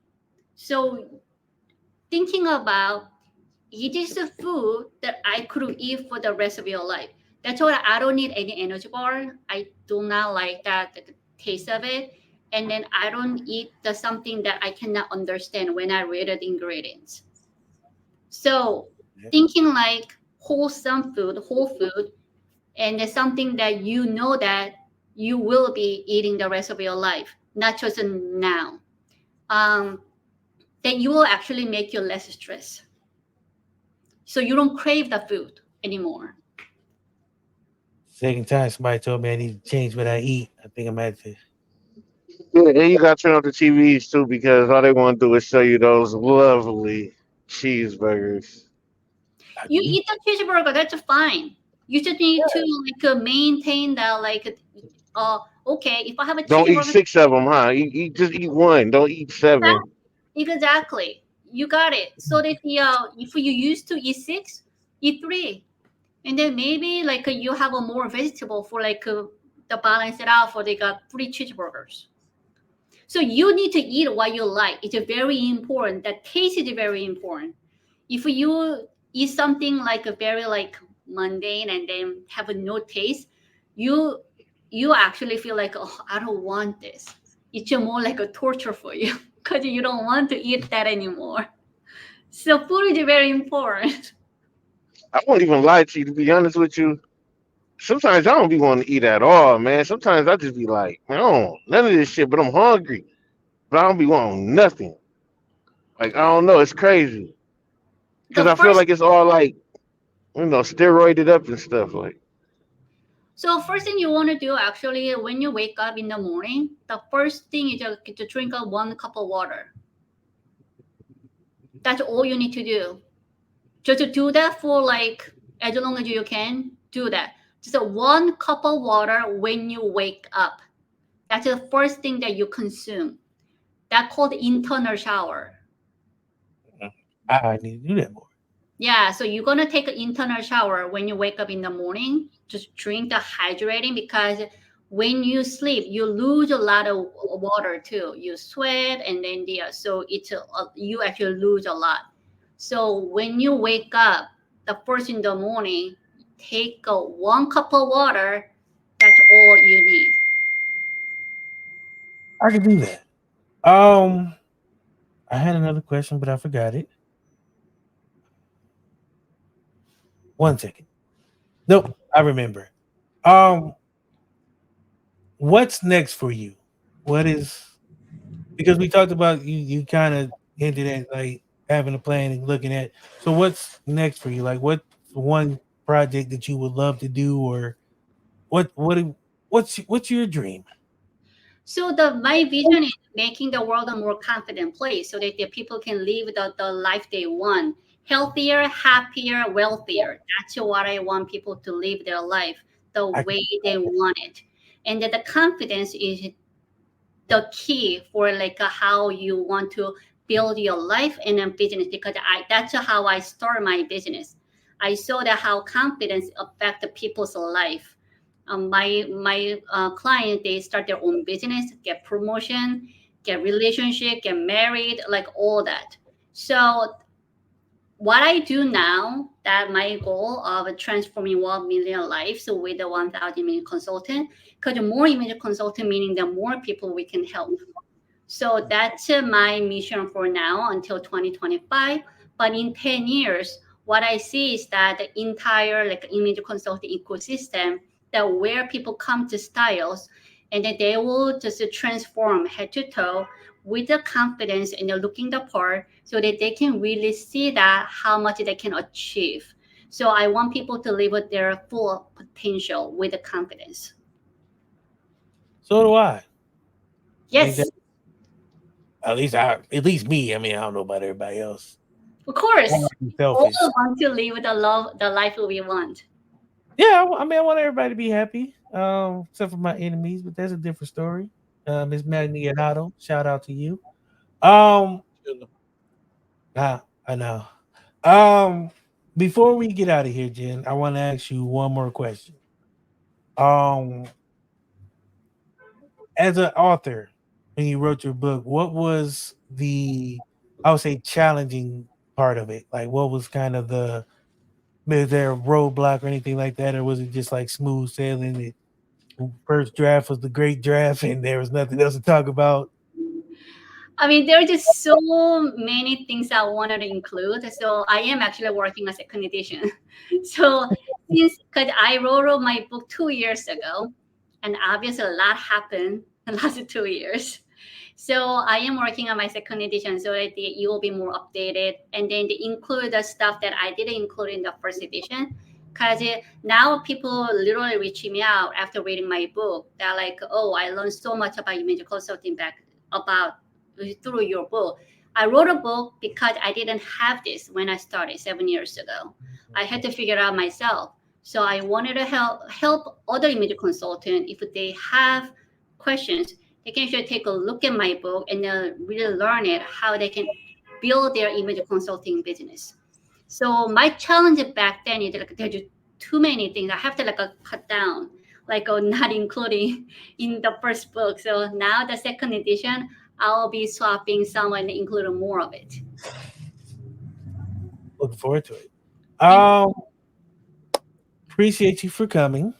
So thinking about it is a food that I could eat for the rest of your life. That's why I don't need any energy bar. I do not like that the taste of it. And then I don't eat the something that I cannot understand when I read the ingredients. So thinking like wholesome food, whole food, and it's something that you know that you will be eating the rest of your life, not just now. Um, then you will actually make you less stressed. So you don't crave the food anymore. Second time somebody told me I need to change what I eat. I think I'm at to. Yeah, and you got to turn off the TVs too because all they want to do is show you those lovely cheeseburgers. I You do. eat the cheeseburger, that's fine. You just need to like maintain that like okay, if I have a Don't eat cheeseburger, six of them, huh? Just eat one. Don't eat seven. exactly. You got it. So that the if you used to eat six, eat three, and then maybe like you have a more vegetable for like the balance it out for they got three cheeseburgers. So you need to eat what you like. It's very important. That taste is very important. If you eat something like a very like mundane and then have a no taste, you you actually feel like, oh, I don't want this. It's more like a torture for you because you don't want to eat that anymore. So food is very important. I won't even lie to you. To be honest with you, sometimes I don't be wanting to eat at all, man. Sometimes I just be like, man, I don't none of this shit, but I'm hungry. But I don't be wanting nothing. Like I don't know, it's crazy because The I feel first like it's all like steroided up and stuff. Like so first thing you want to do actually when you wake up in the morning, the first thing is to drink a 1 cup of water. That's all you need to do. Just to do that for like as long as you can, do that. Just a 1 cup of water when you wake up. That's the first thing that you consume. That's called internal shower. I need to do that more. Yeah, so you're gonna take an internal shower when you wake up in the morning. Just drink the hydrating because when you sleep, you lose a lot of water too. You sweat and then so it's you actually lose a lot. So when you wake up, the first in the morning, take a 1 cup of water. That's all you need. I can do that. Um, I had another question, but I forgot it. 1 second. Nope, I remember. Um, what's next for you? What is because we talked about you kind of hinted at like having a plan and looking at so what's next for you? Like what's one project that you would love to do or what's your dream? So the my vision is making the world a more confident place so that the people can live the life they want. Healthier, happier, wealthier. That's what I want people to live their life the I way they want it. And that the confidence is the key for like how you want to build your life and a business because I that's how I start my business. I saw that how confidence affect the people's life. My client they start their own business, get promotion, get relationship, get married, like all that. So what I do now, that my goal of transforming 1 million lives with the 1,000 minute consultant, because the more image consultant meaning the more people we can help. So that's my mission for now until 2025. But in 10 years, what I see is that the entire like image consulting ecosystem, that where people come to styles and that they will just transform head to toe with the confidence and the looking the part so that they can really see that how much they can achieve. So I want people to live with their full potential with the confidence. So do I. I think that Yes, at least me. I mean, I don't know about everybody else. of I want course. to be All selfish. want to live the life we want. Yeah, I mean, I want everybody to be happy, except for my enemies, but that's a different story. Miss Magniato, shout out to you. Um, nah, I know. Um, Before we get out of here, Jen, I want to ask you one more question. Um, as an author, when you wrote your book, what was I would say, challenging part of it? Like, what was kind of is there a roadblock or anything like that, or was it just like smooth sailing? First draft was the great draft, and there was nothing else to talk about. I mean, there are just so many things I wanted to include. So I am actually working on second edition. So since because I wrote my book 2 years ago, and obviously a lot happened in the last 2 years. So I am working on my second edition so that you will be more updated, and then they include the stuff that I didn't include in the first edition. Because now people literally reach me out after reading my book. They're like, "Oh, I learned so much about image consulting back about through your book." I wrote a book because I didn't have this when I started 7 years ago. I had to figure it out myself. So I wanted to help other image consultants if they have questions. They can actually take a look at my book and really learn it how they can build their image consulting business. So my challenge back then is like there's too many things. I have to cut down, not including in the first book. So now the second edition, I'll be swapping some and including more of it. Looking forward to it. Thank you. Um, Appreciate you for coming.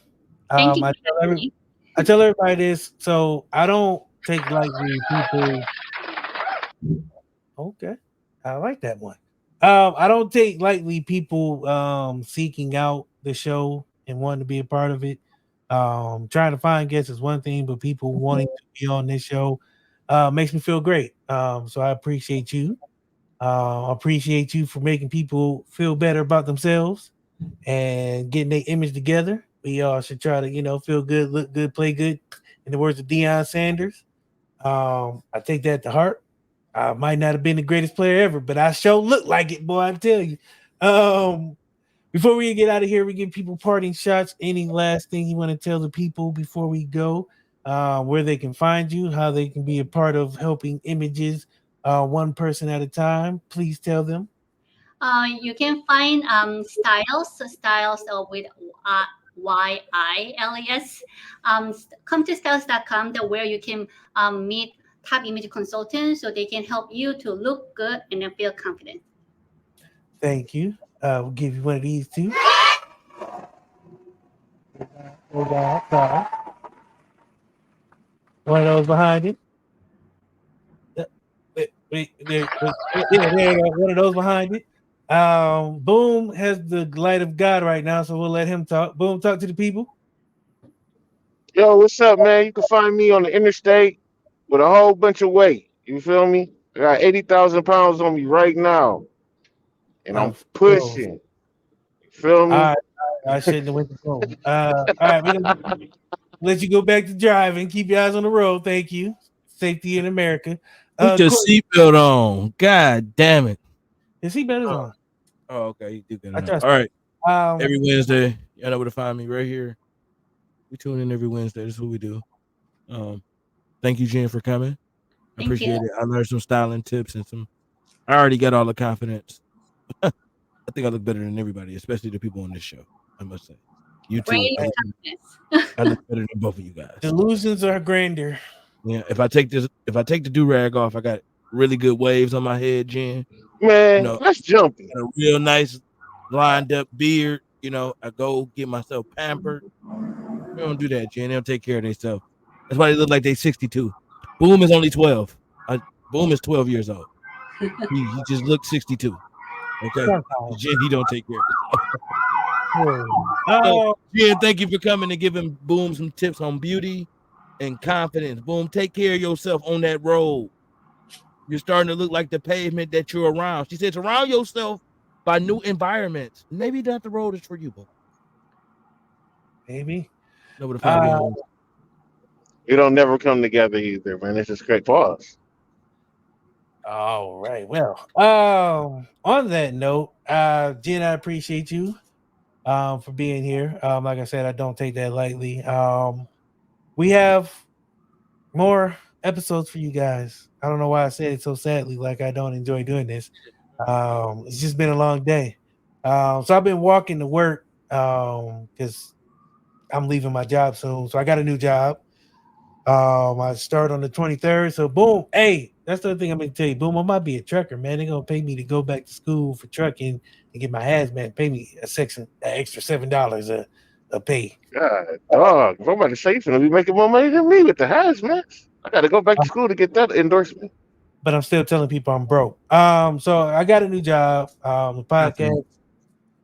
Thank you I for tell having me. I tell everybody this, so I don't take lightly people. Okay, I like that one. I don't take lightly people seeking out the show and wanting to be a part of it. Trying to find guests is one thing, but people wanting to be on this show makes me feel great. So I appreciate you. Appreciate you for making people feel better about themselves and getting their image together. We all should try to, feel good, look good, play good. In the words of Deion Sanders, I take that to heart. I might not have been the greatest player ever, but I sure look like it, boy. I tell you. Um, Before we get out of here, we give people parting shots. Any last thing you want to tell the people before we go? Where they can find you, how they can be a part of helping images, one person at a time. Please tell them. You can find styles with YILES. Come to styles.com, where you can meet top image consultants so they can help you to look good and then feel confident. Thank you. We'll give you one of these too. Hold on, sorry. One of those behind it. Yeah, there you go. One of those behind it. Boom has the light of God right now, so we'll let him talk. Boom, talk to the people. Yo, what's up, man? You can find me on the interstate with a whole bunch of weight. You feel me? I got 80,000 pounds on me right now, and I'm Of course. pushing. You feel All me? right, I shouldn't have went to boom. All right, we're gonna let you go back to driving. Keep your eyes on the road. Thank you. Safety in America. Put your Courtney, seatbelt on. God damn it. his seatbelt is Oh, on. oh, okay. You do good I enough. trust All right. him. Every Wednesday, y'all know where to find me right here. We tune in every Wednesday. This is what we do. Um, Thank you, Jen, for coming. I Thank you. appreciate it. I learned some styling tips and some. I already got all the confidence. I think I look better than everybody, especially the people on this show. I must say, you too. Great I look better than both of you guys. delusions are grander. Yeah. If I take the do rag off, I got really good waves on my head, Jen. You Man, know, let's jump it. got a real nice lined up beard. You know, I go get myself pampered. They don't do that, Jen. They don't take care of themselves. That's why they look like they 62. Boom is only 12. Boom is 12 years old. He just looks 62. Okay. Sometimes. Jen, he don't take care of himself. Yeah. So, Oh, Jen, thank you for coming and giving Boom some tips on beauty and confidence. Boom, take care of yourself on that road. You're starting to look like the pavement that you're around. She said, surround yourself by new environments. Maybe that the road is for you, Boom. maybe. Know where to find me Uh, on. We don't never come together either, man. It's just great pause. all right. Well, on that note, Jen, I appreciate you for being here. Like I said, I don't take that lightly. We have more episodes for you guys. I don't know why I said it so sadly, like I don't enjoy doing this. It's just been a long day. So I've been walking to work because I'm leaving my job soon. So I got a new job. I start on the 23rd. So boom, hey, that's the other thing I'm gonna tell you. Boom, I might be a trucker, man. They're gonna pay me to go back to school for trucking and get my hazmat. Pay me an extra $7 a pay. God, dog. I'm about to say, you finna be making more money than me with the hazmat. I got to go back to school to get that endorsement. But I'm still telling people I'm broke. So I got a new job. The podcast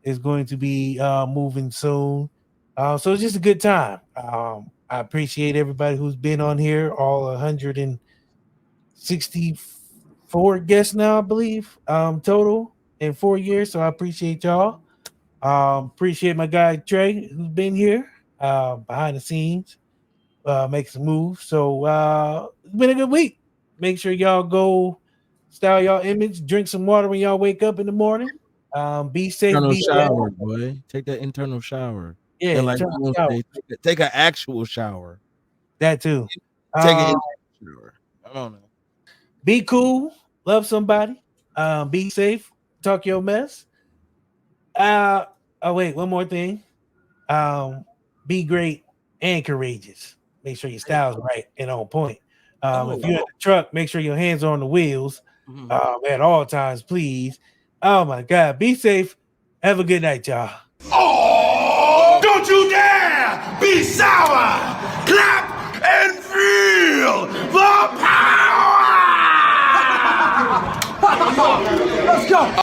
is going to be moving soon. So it's just a good time. I appreciate everybody who's been on here, all 164 guests now, I believe, total in 4 years. So I appreciate y'all. Appreciate my guy Trey, who's been here behind the scenes, making some moves. So it's been a good week. Make sure y'all go style y'all image, drink some water when y'all wake up in the morning. Be safe, Internal be shower, boy. Take that internal shower. yeah, And like internal you shower. say, take an actual shower. That too. Take an shower. I don't know. Be cool, love somebody, be safe, talk your mess. Oh wait, one more thing. Be great and courageous. Make sure your style's right and on point. If you're in the truck, make sure your hands are on the wheels at all times, please. Oh my God, be safe. Have a good night, y'all. Oh, don't you dare be sour! Clap and feel the power! Let's go.